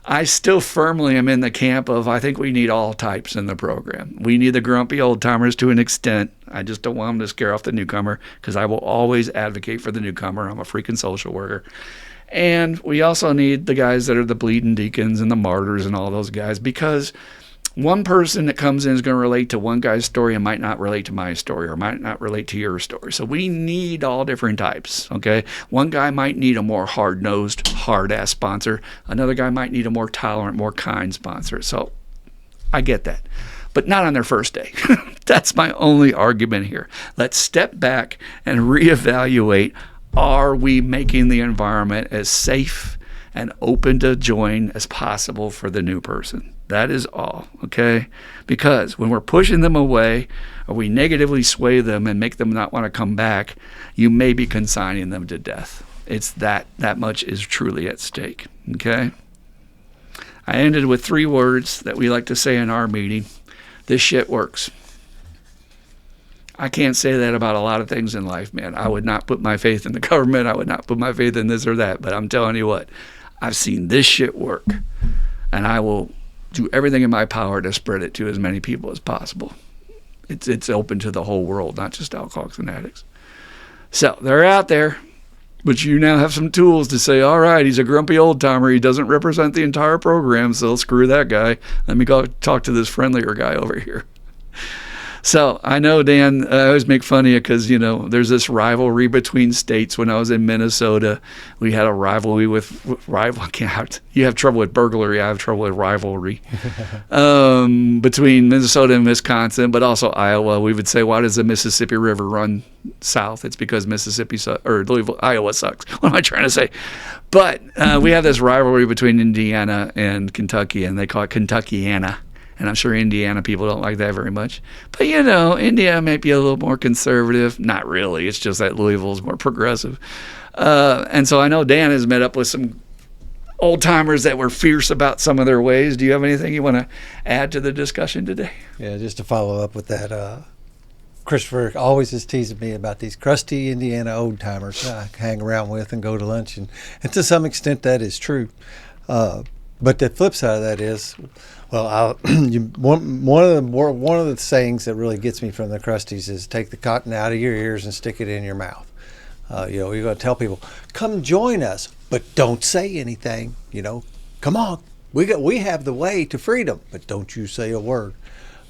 I still firmly am in the camp of I think we need all types in the program. We need the grumpy old timers to an extent. I just don't want them to scare off the newcomer, because I will always advocate for the newcomer. I'm a freaking social worker. And we also need the guys that are the bleeding deacons and the martyrs and all those guys, because one person that comes in is going to relate to one guy's story and might not relate to my story or might not relate to your story. So we need all different types, okay? One guy might need a more hard-nosed, hard-ass sponsor. Another guy might need a more tolerant, more kind sponsor. So I get that, but not on their first day. That's my only argument here. Let's step back and reevaluate. Are we making the environment as safe and open to join as possible for the new person? That is all, okay? Because when we're pushing them away or we negatively sway them and make them not want to come back, you may be consigning them to death. It's that much is truly at stake, okay? I ended with 3 words that we like to say in our meeting. This shit works. I can't say that about a lot of things in life, man. I would not put my faith in the government. I would not put my faith in this or that. But I'm telling you what, I've seen this shit work. And I will do everything in my power to spread it to as many people as possible. It's open to the whole world, not just alcoholics and addicts. So they're out there. But you now have some tools to say, all right, he's a grumpy old timer. He doesn't represent the entire program, so screw that guy. Let me go talk to this friendlier guy over here. So I know, Dan, I always make fun of you because, there's this rivalry between states. When I was in Minnesota, we had a rivalry you have trouble with burglary. I have trouble with rivalry between Minnesota and Wisconsin, but also Iowa. We would say, why does the Mississippi River run south? It's because Iowa sucks. What am I trying to say? But we have this rivalry between Indiana and Kentucky, and they call it Kentuckiana. And I'm sure Indiana people don't like that very much. But, Indiana might be a little more conservative. Not really. It's just that Louisville's more progressive. And so I know Dan has met up with some old-timers that were fierce about some of their ways. Do you have anything you want to add to the discussion today?
Yeah, just to follow up with that, Christopher always is teasing me about these crusty Indiana old-timers I hang around with and go to lunch. And to some extent, that is true. But the flip side of that is, well, one of the sayings that really gets me from the crusties is take the cotton out of your ears and stick it in your mouth. You're going to tell people, come join us, but don't say anything. Come on, we have the way to freedom, but don't you say a word.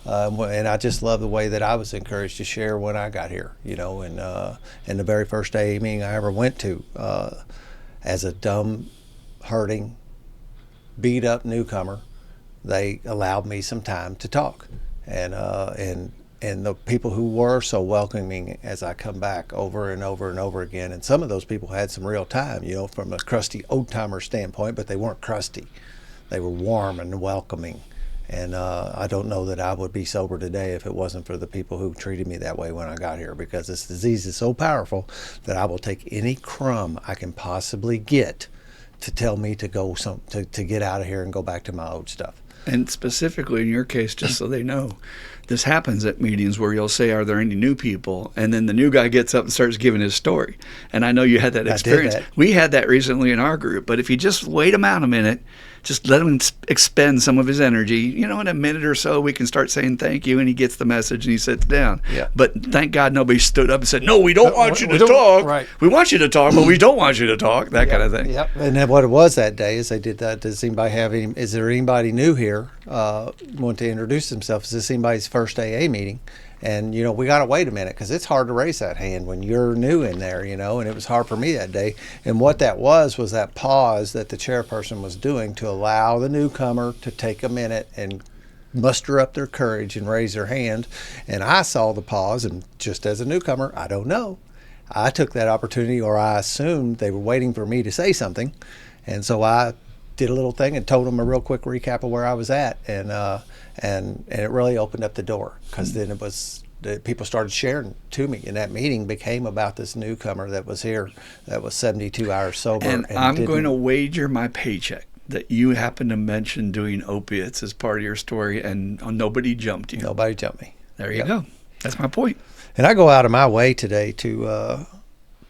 And I just love the way that I was encouraged to share when I got here. In the very first AA meeting I ever went to, as a dumb, hurting, beat up newcomer, they allowed me some time to talk, and the people who were so welcoming as I come back over and over and over again, and some of those people had some real time, from a crusty old timer standpoint, but they weren't crusty, they were warm and welcoming, and I don't know that I would be sober today if it wasn't for the people who treated me that way when I got here, because this disease is so powerful that I will take any crumb I can possibly get to tell me to go to get out of here and go back to my old stuff.
And specifically in your case, just so they know, this happens at meetings where you'll say, are there any new people? And then the new guy gets up and starts giving his story. And I know you had that experience. We had that recently in our group. But if you just wait him out a minute, just let him expend some of his energy, in a minute or so, we can start saying thank you, and he gets the message and he sits down.
Yeah.
But thank God nobody stood up and said, no, we don't want you to talk. Right. We want you to talk, but we don't want you to talk, that kind of thing.
Yep. And then what it was that day is they did that. Is there anybody new here want to introduce themselves? Is this anybody's first AA meeting? And, we got to wait a minute because it's hard to raise that hand when you're new in there, and it was hard for me that day. And what that was that pause that the chairperson was doing to allow the newcomer to take a minute and muster up their courage and raise their hand. And I saw the pause, and just as a newcomer, I don't know. I took that opportunity, or I assumed they were waiting for me to say something. And so I did a little thing and told them a real quick recap of where I was at. And it really opened up the door, because then people started sharing to me, and that meeting became about this newcomer that was here that was 72 hours sober.
And I'm going to wager my paycheck that you happened to mention doing opiates as part of your story, and nobody jumped you.
Nobody jumped me.
There you go. That's my point.
And I go out of my way today to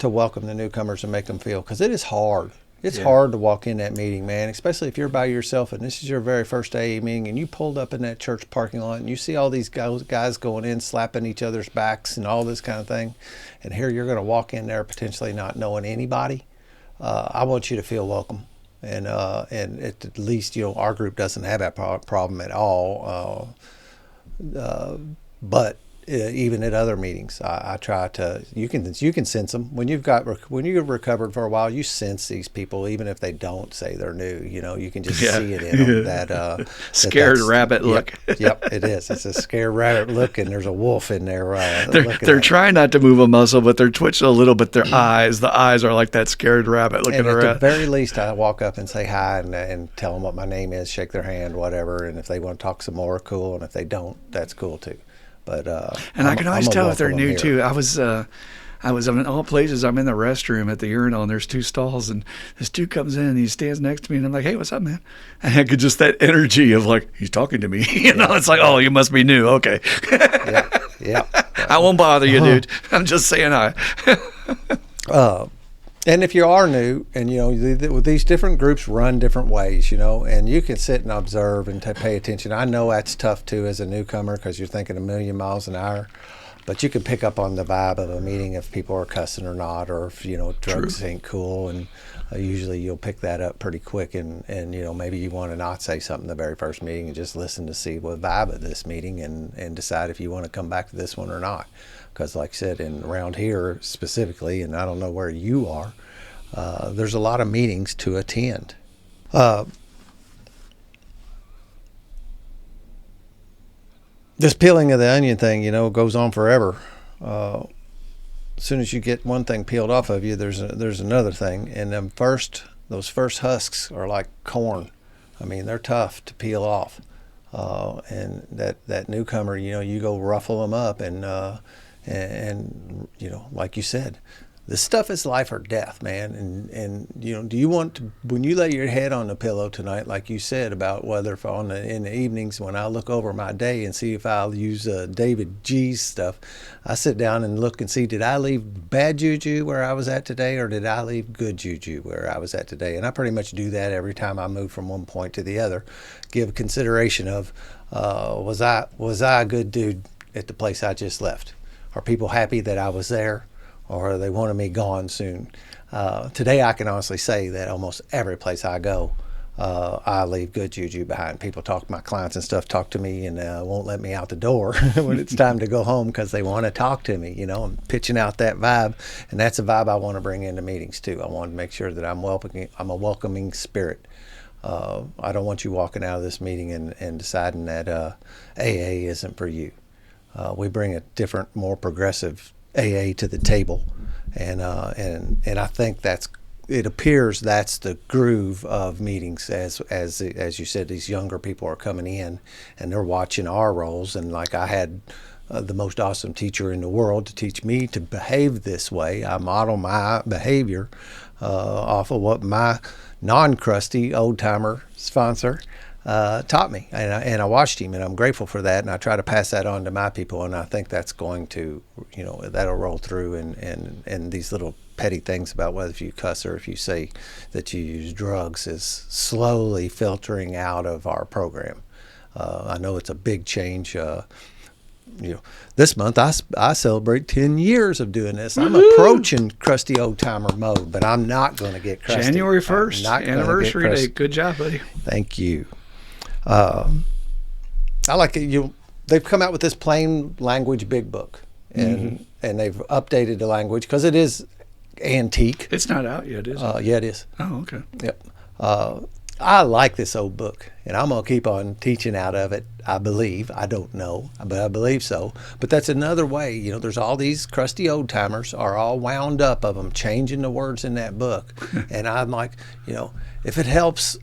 welcome the newcomers and make them feel, because it is hard. It's hard to walk in that meeting, man, especially if you're by yourself and this is your very first AA meeting and you pulled up in that church parking lot and you see all these guys going in, slapping each other's backs and all this kind of thing. And here you're going to walk in there potentially not knowing anybody. I want you to feel welcome. And at least, our group doesn't have that problem at all. But even at other meetings, I try to. You can sense them when you've recovered for a while. You sense these people, even if they don't say they're new. You can just see it in them. That
scared rabbit look.
Yep, it is. It's a scared rabbit look, and there's a wolf in there.
They're trying not to move a muscle, but they're twitching a little bit. The eyes are like that scared rabbit looking around.
At the very least, I walk up and say hi and tell them what my name is, shake their hand, whatever. And if they want to talk some more, cool. And if they don't, that's cool too. But
and I can always tell if they're new too. I was in all places. I'm in the restroom at the urinal, and there's two stalls, and this dude comes in and he stands next to me, and I'm like, "Hey, what's up, man?" And I could just that energy of like he's talking to me. It's like, "Oh, you must be new." Okay.
Yeah.
I won't bother you, dude. I'm just saying hi.
And if you are new, and these different groups run different ways, and you can sit and observe and pay attention. I know that's tough too as a newcomer because you're thinking a million miles an hour. But you can pick up on the vibe of a meeting if people are cussing or not, or if, drugs ain't cool. And usually you'll pick that up pretty quick. And maybe you want to not say something the very first meeting and just listen to see what vibe of this meeting and decide if you want to come back to this one or not. Because like I said, around here specifically, and I don't know where you are, there's a lot of meetings to attend. This peeling of the onion thing, goes on forever. As soon as you get one thing peeled off of you, there's another thing. And those first husks are like corn. I mean, they're tough to peel off. And that newcomer, you go ruffle them up, and like you said, this stuff is life or death, man. And do you want to, when you lay your head on the pillow tonight, like you said about whether in the evenings when I look over my day and see if I'll use David G's stuff, I sit down and look and see, did I leave bad juju where I was at today, or did I leave good juju where I was at today? And I pretty much do that every time I move from one point to the other. Give consideration of, was I a good dude at the place I just left? Are people happy that I was there? Or they wanted me gone soon. Today I can honestly say that almost every place I go, I leave good juju behind. People my clients and stuff talk to me and won't let me out the door when it's time to go home because they want to talk to me. I'm pitching out that vibe, and that's a vibe I want to bring into meetings too. I want to make sure that I'm a welcoming spirit. I don't want you walking out of this meeting and deciding that AA isn't for you. We bring a different, more progressive AA to the table, and I think it appears that's the groove of meetings as you said, these younger people are coming in and they're watching our roles, and like I had the most awesome teacher in the world to teach me to behave this way. I model my behavior off of what my non-crusty old-timer sponsor taught me, and I watched him, and I'm grateful for that, and I try to pass that on to my people, and I think that's going to, that'll roll through, and these little petty things about whether if you cuss or if you say that you use drugs is slowly filtering out of our program. I know it's a big change. This month I celebrate 10 years of doing this. I'm approaching crusty old timer mode, but I'm not going to get crusty.
January 1st, anniversary day. Good job, buddy.
Thank you. I like it. They've come out with this plain language big book, and they've updated the language because it is antique.
It's not out yet, is it?
Yeah, it is.
Oh, okay.
Yep. I like this old book, and I'm going to keep on teaching out of it, I believe. I don't know, but I believe so. But that's another way. There's all these crusty old timers are all wound up of them changing the words in that book. And I'm like, if it helps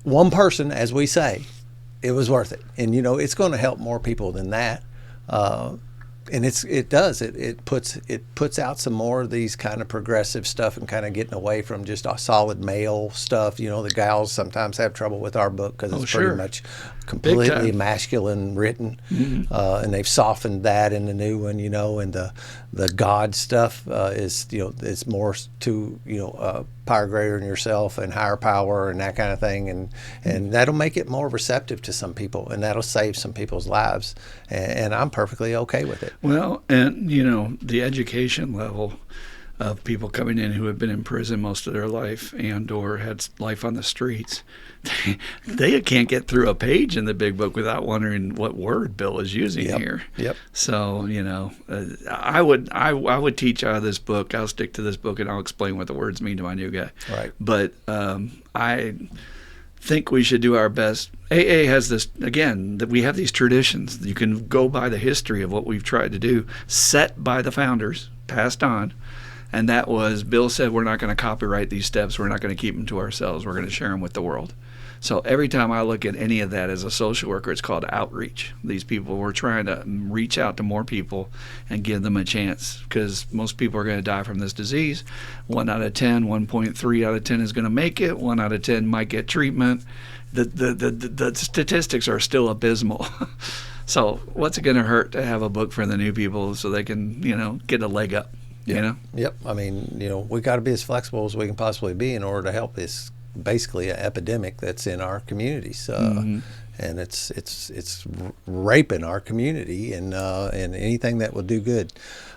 one person, as we say, it was worth it. And, it's going to help more people than that. And it does. It puts out some more of these kind of progressive stuff and kind of getting away from just a solid male stuff. The gals sometimes have trouble with our book because it's pretty much completely masculine written, and they've softened that in the new one. And the God stuff is it's more to power greater than yourself and higher power and that kind of thing, and that'll make it more receptive to some people, and that'll save some people's lives, and I'm perfectly okay with it.
Well, and the education level of people coming in who have been in prison most of their life and or had life on the streets, they can't get through a page in the big book without wondering what word Bill is using here.
Yep.
So I would teach out of this book. I'll stick to this book and I'll explain what the words mean to my new guy.
Right.
But I think we should do our best. AA has this, again, that we have these traditions. You can go by the history of what we've tried to do, set by the founders, passed on. And that was, Bill said, we're not going to copyright these steps. We're not going to keep them to ourselves. We're going to share them with the world. So every time I look at any of that as a social worker, it's called outreach. These people, we're trying to reach out to more people and give them a chance, because most people are going to die from this disease. 1 out of 10, 1.3 out of 10 is going to make it. 1 out of 10 might get treatment. The statistics are still abysmal. So what's it going to hurt to have a book for the new people so they can, get a leg up?
Yep. I mean, we got to be as flexible as we can possibly be in order to help this basically an epidemic that's in our communities. And it's raping our community and anything that will do good.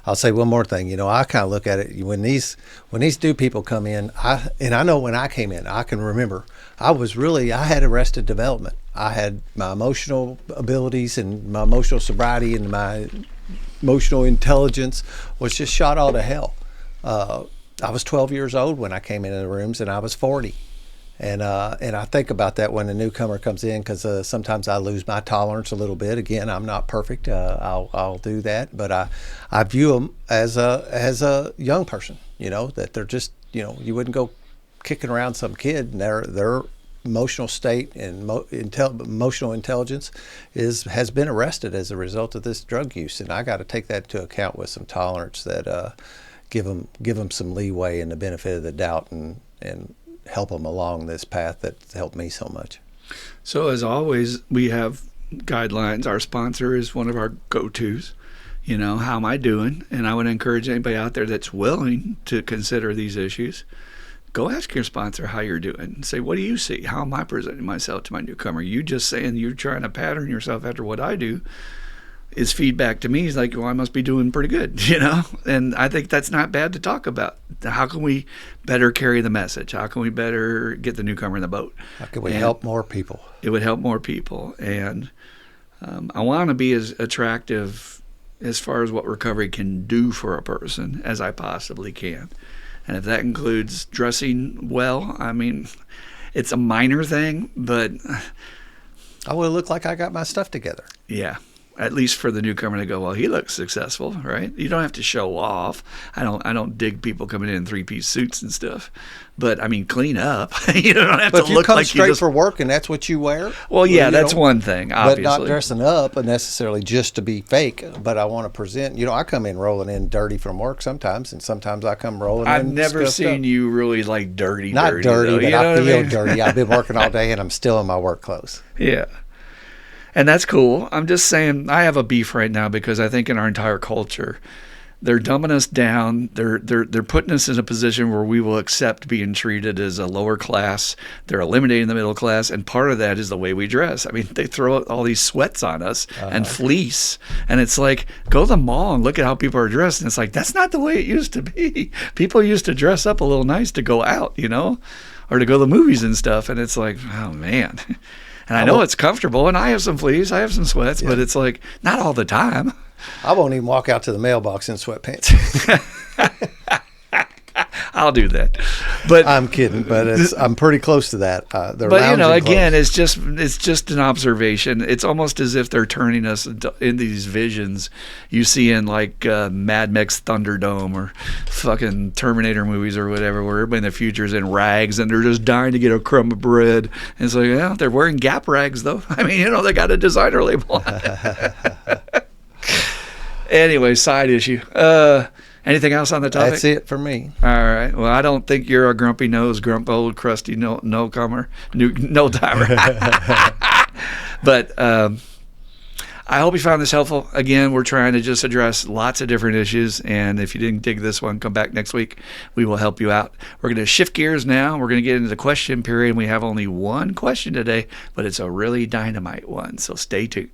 I'll say one more thing. I kind of look at it when these new people come in. I know when I came in, I can remember I had arrested development. I had my emotional abilities and my emotional sobriety and my emotional intelligence was just shot all to hell. I was 12 years old when I came into the rooms, and I was 40. And I think about that when a newcomer comes in, because sometimes I lose my tolerance a little bit. Again, I'm not perfect. I'll do that, but I view them as a young person. That they're just you wouldn't go kicking around some kid, and their emotional state and emotional intelligence has been arrested as a result of this drug use, and I got to take that into account with some tolerance that give them some leeway and the benefit of the doubt and help them along this path that's helped me so much.
So as always, we have guidelines. Our sponsor is one of our go-tos. How am I doing? And I would encourage anybody out there that's willing to consider these issues, go ask your sponsor how you're doing. Say, what do you see? How am I presenting myself to my newcomer? You just saying you're trying to pattern yourself after what I do is feedback to me. He's like, well, I must be doing pretty good, And I think that's not bad to talk about. How can we better carry the message? How can we better get the newcomer in the boat?
How can we help more people?
It would help more people. And I want to be as attractive as far as what recovery can do for a person as I possibly can. And if that includes dressing well, I mean, it's a minor thing, but
I will look like I got my stuff together.
Yeah. At least for the newcomer to go, well, he looks successful, right? You don't have to show off. I don't dig people coming in 3-piece suits and stuff, but I mean, clean up. You don't have to look like you just. But if you come straight
for work and that's what you wear.
Well, yeah, that's one thing, obviously.
But not dressing up necessarily just to be fake. But I want to present. I come in rolling in dirty from work sometimes, and sometimes I come rolling in.
I've never seen you really like dirty.
Not dirty,
though.
But I feel dirty. I've been working all day, and I'm still in my work clothes.
Yeah. And that's cool. I'm just saying I have a beef right now because I think in our entire culture, they're dumbing us down. They're putting us in a position where we will accept being treated as a lower class. They're eliminating the middle class, and part of that is the way we dress. I mean, they throw all these sweats on us and fleece, and it's like, go to the mall and look at how people are dressed, and it's like, that's not the way it used to be. People used to dress up a little nice to go out, or to go to the movies and stuff, and it's like, oh man. And I know it's comfortable, and I have some fleece, I have some sweats, but it's like, not all the time.
I won't even walk out to the mailbox in sweatpants.
I'll do that, but
I'm kidding. But I'm pretty close to that.
But again, it's just an observation. It's almost as if they're turning us in these visions you see in like Mad Max Thunderdome or fucking Terminator movies or whatever, where everybody in the future is in rags and they're just dying to get a crumb of bread. And it's like, yeah, they're wearing Gap rags though. I mean, they got a designer label on it. Anyway, side issue. Anything else on the topic?
That's it for me.
All right. Well, I don't think you're a grumpy nose, old crusty no-timer. But I hope you found this helpful. Again, we're trying to just address lots of different issues, and if you didn't dig this one, come back next week. We will help you out. We're going to shift gears now. We're going to get into the question period, and we have only one question today, but it's a really dynamite one, so stay tuned.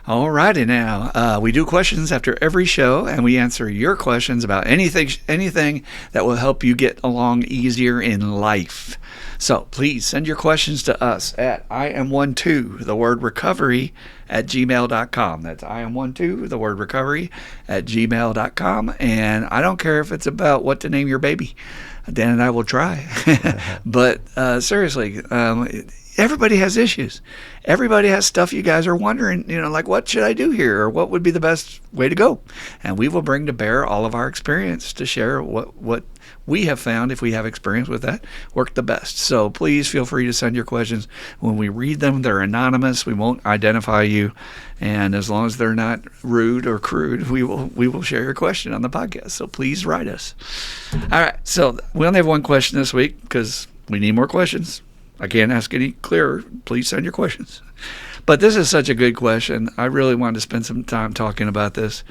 All righty now. We do questions after every show, and we answer your questions about anything that will help you get along easier in life. So please send your questions to us at IM12, the word recovery, at gmail.com. That's IM12, the word recovery, at gmail.com. And I don't care if it's about what to name your baby. Dan and I will try. But seriously, everybody has issues. Everybody has stuff you guys are wondering, like, what should I do here? Or what would be the best way to go? And we will bring to bear all of our experience to share what we have found, if we have experience with that, worked the best. So please feel free to send your questions. When we read them, they're anonymous. We won't identify you. And as long as they're not rude or crude, we will share your question on the podcast. So please write us. All right. So we only have one question this week because we need more questions. I can't ask any clearer. Please send your questions. But this is such a good question. I really wanted to spend some time talking about this.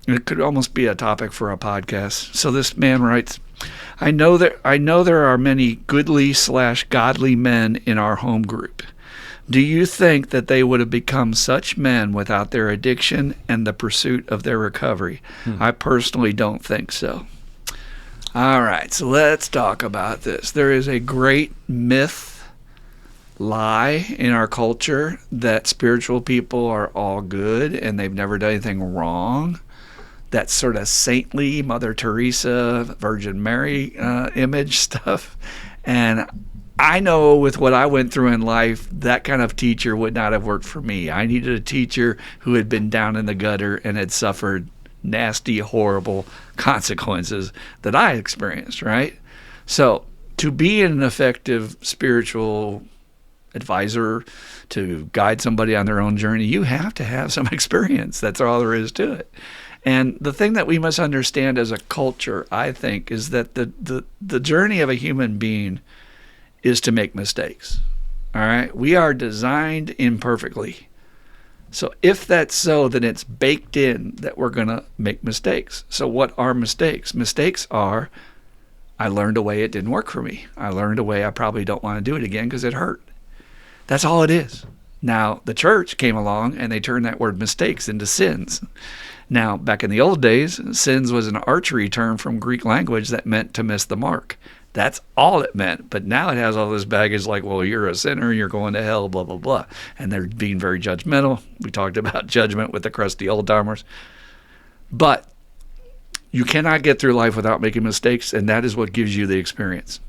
It could almost be a topic for a podcast. So this man writes, I know there are many goodly/godly men in our home group. Do you think that they would have become such men without their addiction and the pursuit of their recovery? I personally don't think so. All right, so let's talk about this. There is a great myth, lie in our culture that spiritual people are all good and they've never done anything wrong. That sort of saintly Mother Teresa, Virgin Mary image stuff. And I know with what I went through in life, that kind of teacher would not have worked for me. I needed a teacher who had been down in the gutter and had suffered nasty, horrible consequences that I experienced, right? So to be an effective spiritual advisor, to guide somebody on their own journey, you have to have some experience. That's all there is to it. And the thing that we must understand as a culture, I think, is that the journey of a human being is to make mistakes. All right? We are designed imperfectly. So if that's so, then it's baked in that we're going to make mistakes. So what are mistakes? Mistakes are, I learned a way it didn't work for me. I learned a way I probably don't want to do it again because it hurt. That's all it is. Now, the church came along and they turned that word mistakes into sins. Now, back in the old days, sins was an archery term from Greek language that meant to miss the mark. That's all it meant. But now it has all this baggage like, well, you're a sinner, you're going to hell, blah, blah, blah. And they're being very judgmental. We talked about judgment with the crusty old timers. But you cannot get through life without making mistakes, and that is what gives you the experience.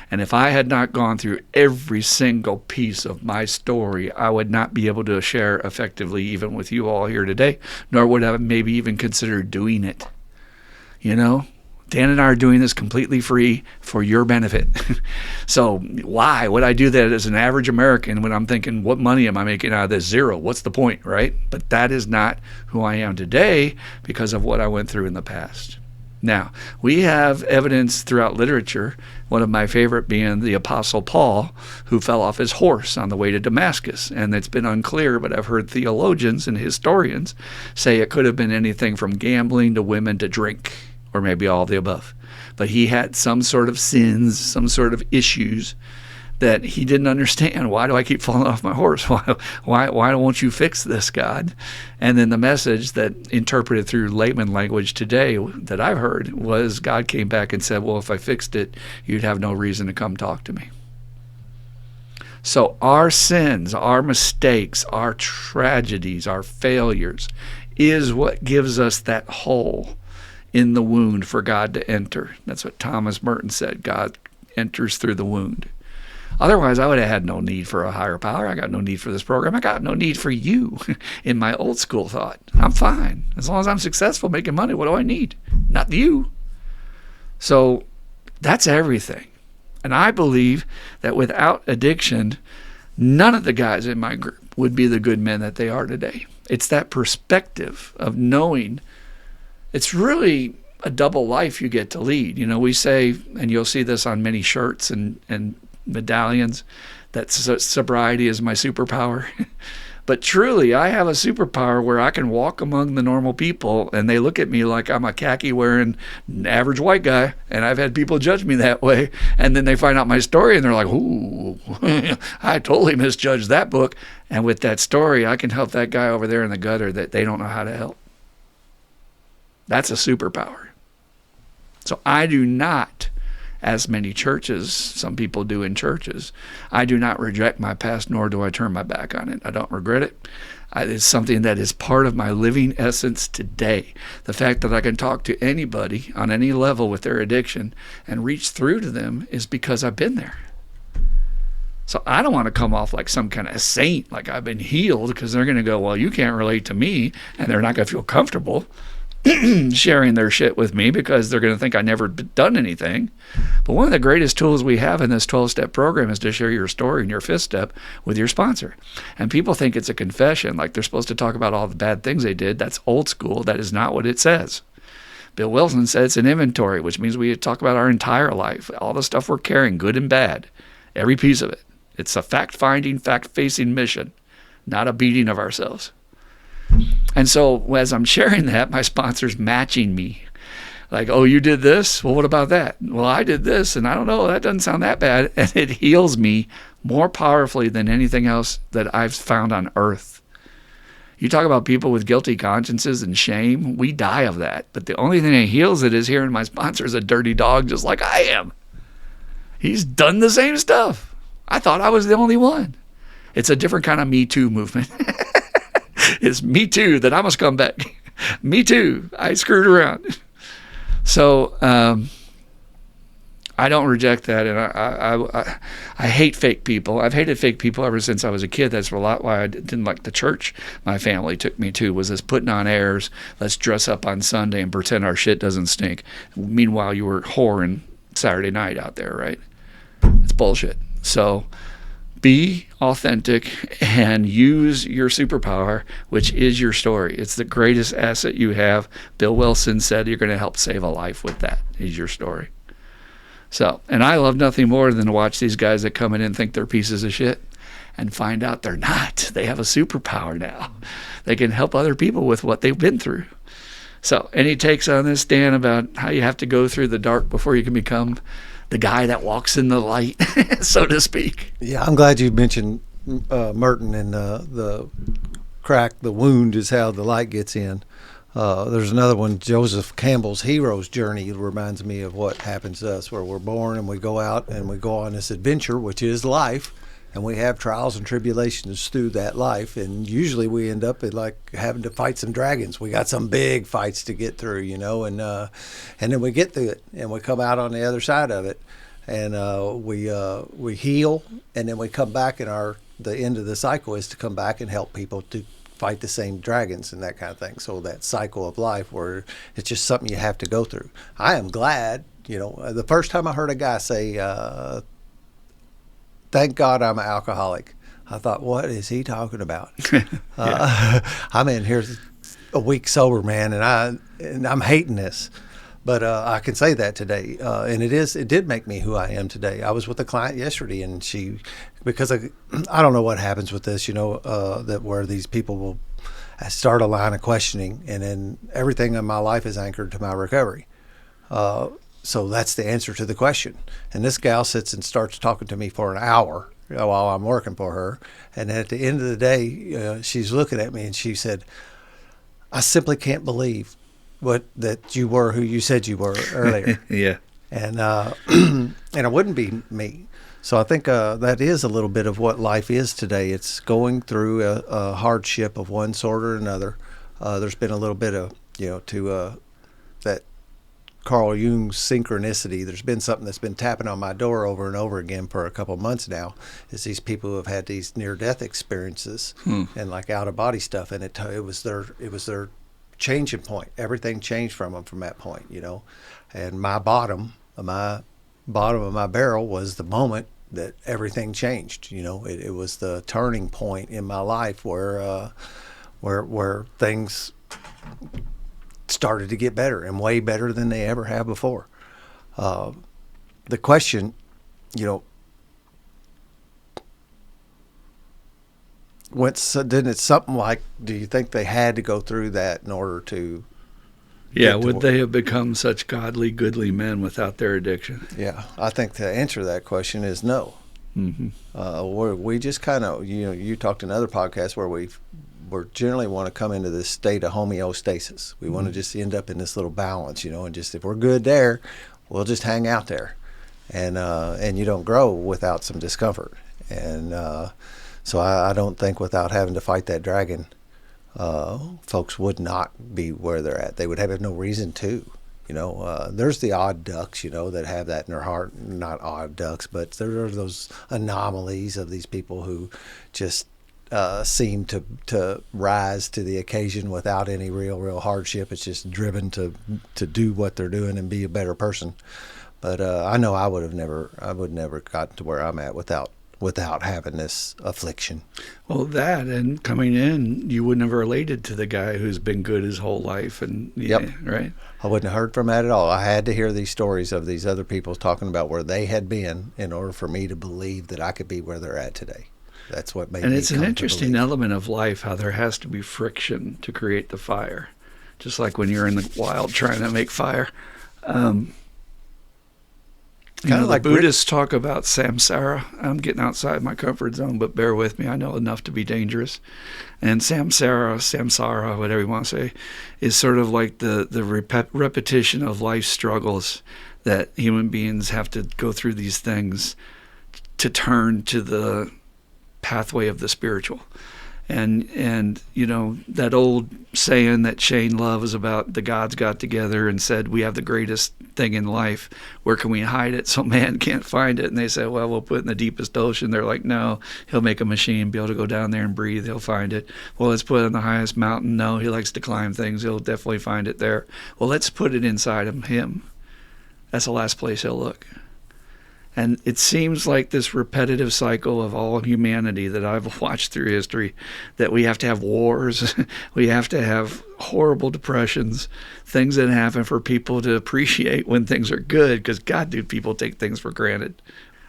And if I had not gone through every single piece of my story, I would not be able to share effectively even with you all here today, nor would I maybe even consider doing it. You know, Dan and I are doing this completely free for your benefit. So why would I do that as an average American when I'm thinking, what money am I making out of this? Zero. What's the point, right? But that is not who I am today because of what I went through in the past. Now, we have evidence throughout literature, one of my favorite being the Apostle Paul, who fell off his horse on the way to Damascus. And it's been unclear, but I've heard theologians and historians say it could have been anything from gambling to women to drink, or maybe all of the above. But he had some sort of sins, some sort of issues that he didn't understand. Why do I keep falling off my horse? Why won't you fix this, God? And then the message that interpreted through layman language today that I've heard was God came back and said, well, if I fixed it, you'd have no reason to come talk to me. So our sins, our mistakes, our tragedies, our failures is what gives us that hole in the wound for God to enter. That's what Thomas Merton said. God enters through the wound. Otherwise, I would have had no need for a higher power. I got no need for this program. I got no need for you in my old school thought. I'm fine. As long as I'm successful making money, what do I need? Not you. So that's everything. And I believe that without addiction, none of the guys in my group would be the good men that they are today. It's that perspective of knowing it's really a double life you get to lead. You know, we say, and you'll see this on many shirts and medallions, that sobriety is my superpower. But truly, I have a superpower where I can walk among the normal people and they look at me like I'm a khaki-wearing average white guy, and I've had people judge me that way. And then they find out my story and they're like, ooh, I totally misjudged that book. And with that story, I can help that guy over there in the gutter that they don't know how to help. That's a superpower. So I do not, as many churches, some people do in churches, I do not reject my past, nor do I turn my back on it. I don't regret it. It's something that is part of my living essence today. The fact that I can talk to anybody on any level with their addiction and reach through to them is because I've been there. So I don't want to come off like some kind of saint, like I've been healed, because they're going to go, well, you can't relate to me, and they're not going to feel comfortable sharing their shit with me because they're going to think I never done anything. But one of the greatest tools we have in this 12-step program is to share your story and your fifth step with your sponsor. And people think it's a confession, like they're supposed to talk about all the bad things they did. That's old school. That is not what it says. Bill Wilson said it's an inventory, which means we talk about our entire life, all the stuff we're carrying, good and bad, every piece of it. It's a fact-finding, fact-facing mission, not a beating of ourselves. And so as I'm sharing that, my sponsor's matching me. Like, oh, you did this? Well, what about that? Well, I did this, and I don't know, that doesn't sound that bad. And it heals me more powerfully than anything else that I've found on earth. You talk about people with guilty consciences and shame, we die of that. But the only thing that heals it is hearing my sponsor is a dirty dog just like I am. He's done the same stuff. I thought I was the only one. It's a different kind of Me Too movement. It's Me Too, that I must come back. Me too, I screwed around. So I don't reject that, and I hate fake people. I've hated fake people ever since I was a kid. That's a lot why I didn't like the church my family took me to, was this putting on airs. Let's dress up on Sunday and pretend our shit doesn't stink. Meanwhile, you were whoring Saturday night out there, right? It's bullshit. So be authentic and use your superpower, which is your story. It's the greatest asset you have. Bill Wilson said you're going to help save a life with that, is your story. So, and I love nothing more than to watch these guys that come in and think they're pieces of shit and find out they're not. They have a superpower now. They can help other people with what they've been through. So, any takes on this, Dan, about how you have to go through the dark before you can become the guy that walks in the light, so to speak?
Yeah, I'm glad you mentioned Merton and the crack, the wound is how the light gets in. There's another one, Joseph Campbell's Hero's Journey. It reminds me of what happens to us, where we're born and we go out and we go on this adventure, which is life, and we have trials and tribulations through that life, and usually we end up at like having to fight some dragons. We got some big fights to get through, you know, and then we get through it and we come out on the other side of it, and we heal, and then we come back, and the end of the cycle is to come back and help people to fight the same dragons and that kind of thing. So that cycle of life where it's just something you have to go through. I am glad, you know, the first time I heard a guy say, thank God I'm an alcoholic, I thought, what is he talking about? I'm in here a week sober, man, and I'm hating this. But I can say that today, and it did make me who I am today. I was with a client yesterday, and because I don't know what happens with this, you know, that where these people will start a line of questioning, and then everything in my life is anchored to my recovery. So that's the answer to the question. And this gal sits and starts talking to me for an hour while I'm working for her, and at the end of the day, she's looking at me and she said, "I simply can't believe that you were who you said you were earlier."
Yeah.
And it wouldn't be me. So I think that is a little bit of what life is today. It's going through a hardship of one sort or another. There's been a little bit of, you know, to that Carl Jung's synchronicity. There's been something that's been tapping on my door over and over again for a couple of months now, is these people who have had these near-death experiences and like out-of-body stuff, and it was their changing point. Everything changed from them from that point, you know. And my bottom of my barrel was the moment that everything changed. You know, it was the turning point in my life where things started to get better, and way better than they ever have before. The question, you know, then it's something like, do you think they had to go through that in order to?
Yeah, would they have become such godly, goodly men without their addiction?
Yeah, I think the answer to that question is no. Mm-hmm. We just kind of, you know, you talked in other podcasts where we generally want to come into this state of homeostasis. We want to just end up in this little balance, you know, and just if we're good there, we'll just hang out there, and you don't grow without some discomfort. And so I don't think without having to fight that dragon, folks would not be where they're at. They would have no reason to. You know, there's the odd ducks, you know, that have that in their heart. Not odd ducks, but there are those anomalies of these people who just seem to rise to the occasion without any real hardship. It's just driven to do what they're doing and be a better person. But I know I would never gotten to where I'm at without having this affliction.
Well, that, and coming in, you wouldn't have related to the guy who's been good his whole life, and
yep,
right?
I wouldn't have heard from that at all. I had to hear these stories of these other people talking about where they had been in order for me to believe that I could be where they're at today. That's what made
And
me
it's an
come to
interesting
believe.
element of life how there has to be friction to create the fire. Just like when you're in the wild trying to make fire.
Kinda
The
like
Buddhists talk about samsara. I'm getting outside my comfort zone, but bear with me. I know enough to be dangerous. And samsara, whatever you want to say, is sort of like the repetition of life struggles that human beings have to go through these things to turn to the pathway of the spiritual. And that old saying that Shane loves about the gods got together and said, we have the greatest thing in life. Where can we hide it so man can't find it? And they said, well, we'll put it in the deepest ocean. They're like, no, he'll make a machine, be able to go down there and breathe. He'll find it. Well, let's put it on the highest mountain. No, he likes to climb things. He'll definitely find it there. Well, let's put it inside of him. That's the last place he'll look. And it seems like this repetitive cycle of all humanity that I've watched through history, that we have to have wars, we have to have horrible depressions, things that happen for people to appreciate when things are good, because God, dude, people take things for granted.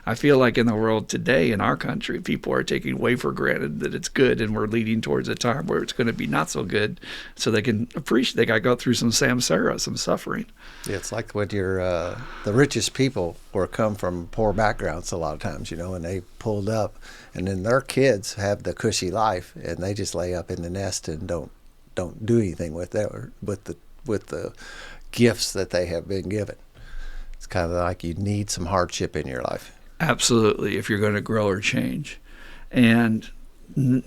I feel like in the world today, in our country, people are taking way for granted that it's good, and we're leading towards a time where it's going to be not so good, so they can appreciate. They got to go through some samsara, some suffering.
Yeah, it's like when you're the richest people or come from poor backgrounds a lot of times, and they pulled up, and then their kids have the cushy life, and they just lay up in the nest and don't do anything with that, or with the gifts that they have been given. It's kind of like you need some hardship in your life.
Absolutely, if you're going to grow or change. And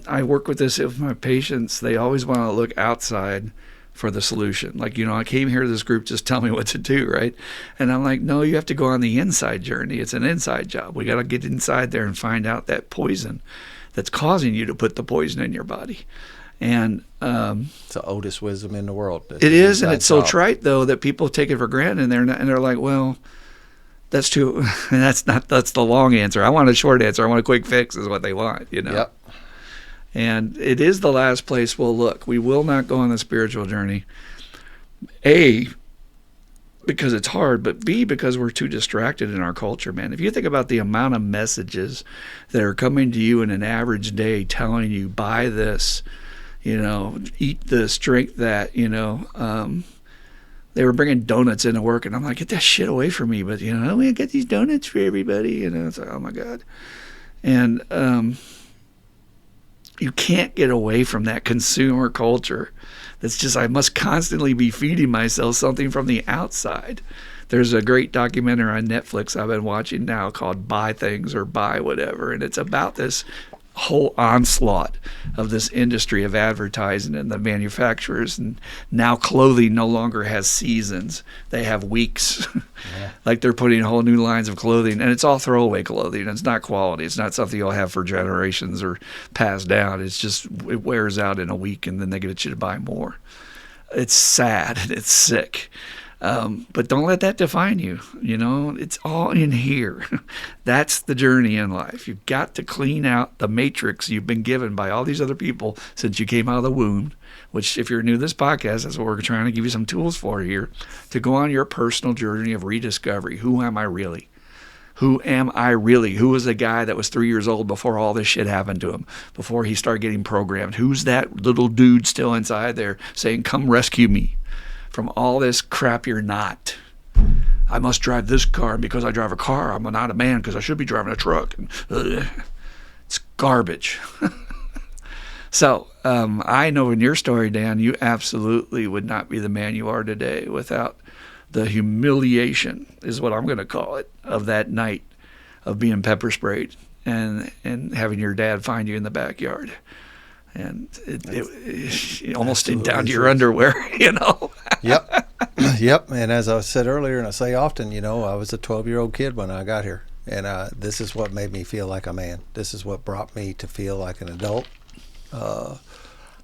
I work with this with my patients. They always want to look outside for the solution. Like, I came here to this group, just tell me what to do, right? And I'm like, no, you have to go on the inside journey. It's an inside job. We got to get inside there and find out that poison that's causing you to put the poison in your body. And
it's the oldest wisdom in the world.
It is, and it's so trite, though, that people take it for granted, and they're like, well, that's too. And that's the long answer. I want a short answer. I want a quick fix. Is what they want,
Yep.
And it is the last place we'll look. We will not go on the spiritual journey. A, because it's hard, but B, because we're too distracted in our culture, man. If you think about the amount of messages that are coming to you in an average day telling you, buy this, eat this, drink that, they were bringing donuts into work, and I'm like, get that shit away from me. But, we get these donuts for everybody. It's like, oh, my God. And you can't get away from that consumer culture. That's just, I must constantly be feeding myself something from the outside. There's a great documentary on Netflix I've been watching now called Buy Things or Buy Whatever, and it's about this whole onslaught of this industry of advertising and the manufacturers. And now clothing no longer has seasons. They have weeks. Yeah. Like they're putting whole new lines of clothing, and it's all throwaway clothing. It's not quality. It's not something you'll have for generations or passed down. It's just, it wears out in a week, and then they get you to buy more. It's sad and it's sick. But don't let that define you. It's all in here. That's the journey in life. You've got to clean out the matrix you've been given by all these other people since you came out of the womb, which if you're new to this podcast, that's what we're trying to give you some tools for here, to go on your personal journey of rediscovery. Who am I really? Who am I really? Who was the guy that was 3 years old before all this shit happened to him, before he started getting programmed? Who's that little dude still inside there saying, come rescue me from all this crap you're not? I must drive this car, and because I drive a car, I'm not a man because I should be driving a truck. And, it's garbage. So I know in your story, Dan, you absolutely would not be the man you are today without the humiliation, is what I'm going to call it, of that night of being pepper sprayed and having your dad find you in the backyard. And it almost down to your underwear,
Yep. Yep. And as I said earlier, and I say often, I was a 12-year-old kid when I got here. And this is what made me feel like a man. This is what brought me to feel like an adult,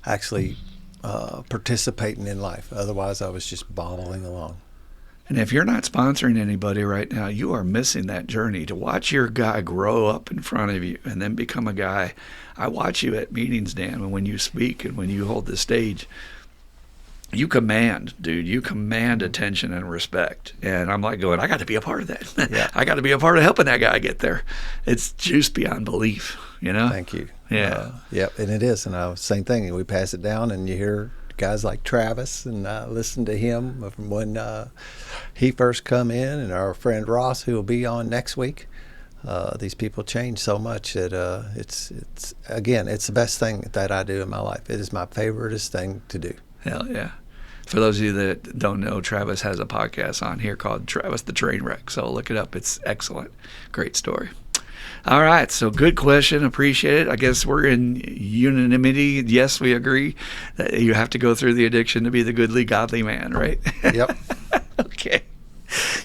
actually participating in life. Otherwise, I was just bobbling along.
And if you're not sponsoring anybody right now, you are missing that journey to watch your guy grow up in front of you and then become a guy. I watch you at meetings, Dan, and when you speak and when you hold the stage, you command, dude. You command attention and respect. And I'm like going, I got to be a part of that.
Yeah.
I got to be a part of helping that guy get there. It's juice beyond belief, you know?
Thank you.
Yeah.
Yep, and it is. And same thing. We pass it down, and you hear guys like Travis, and listen to him from when he first come in, and our friend Ross, who will be on next week. These people change so much that it's again, it's the best thing that I do in my life. It is my favoriteest thing to do.
Hell yeah. For those of you that don't know, Travis has a podcast on here called Travis the Train Wreck. So look it up. It's excellent. Great story. All right. So good question. Appreciate it. I guess we're in unanimity. Yes, we agree that you have to go through the addiction to be the goodly, godly man, right?
Yep.
Okay.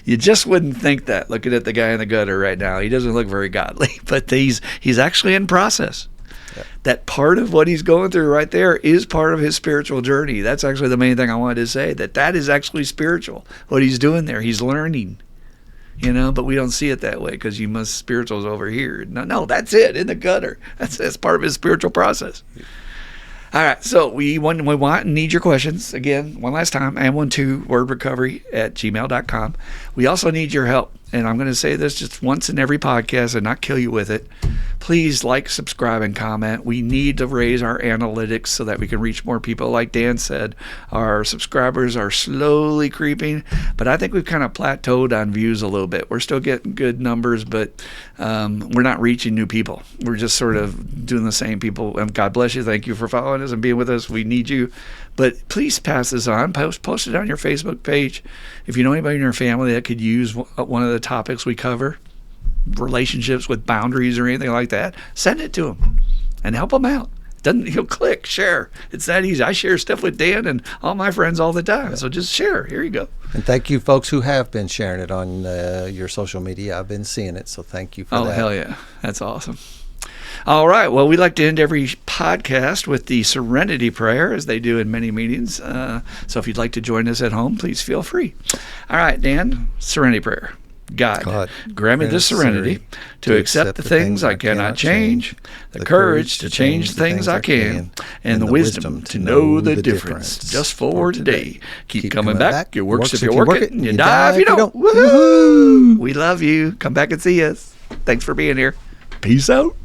You just wouldn't think that looking at the guy in the gutter right now. He doesn't look very godly, but he's actually in process. Yep. That part of what he's going through right there is part of his spiritual journey. That's actually the main thing I wanted to say, that is actually spiritual. What he's doing there, he's learning, you know, but we don't see it that way because spiritual's over here. No, that's it, in the gutter. That's part of his spiritual process. All right, so we want and need your questions. Again, one last time, am12wordrecovery@gmail.com. We also need your help, and I'm going to say this just once in every podcast and not kill you with it. Please like, subscribe, and comment. We need to raise our analytics so that we can reach more people. Like Dan said, our subscribers are slowly creeping, but I think we've kind of plateaued on views a little bit. We're still getting good numbers, but we're not reaching new people. We're just sort of doing the same people. And God bless you. Thank you for following us and being with us. We need you. But please pass this on. Post it on your Facebook page. If you know anybody in your family that could use one of the topics we cover, relationships with boundaries or anything like that, send it to them and help them out. He'll click, share. It's that easy. I share stuff with Dan and all my friends all the time. So just share. Here you go.
And thank you, folks who have been sharing it on your social media. I've been seeing it, so thank you for that.
Oh, hell yeah. That's awesome. All right. Well, we like to end every podcast with the Serenity Prayer, as they do in many meetings. So if you'd like to join us at home, please feel free. All right, Dan, Serenity Prayer. God, grant me the serenity to accept the things I cannot change, the courage to change the things I can, and the wisdom to know the difference. Just for today. Keep coming back. It works if you work it, and you die if you don't. Woohoo! We love you. Come back and see us. Thanks for being here. Peace out.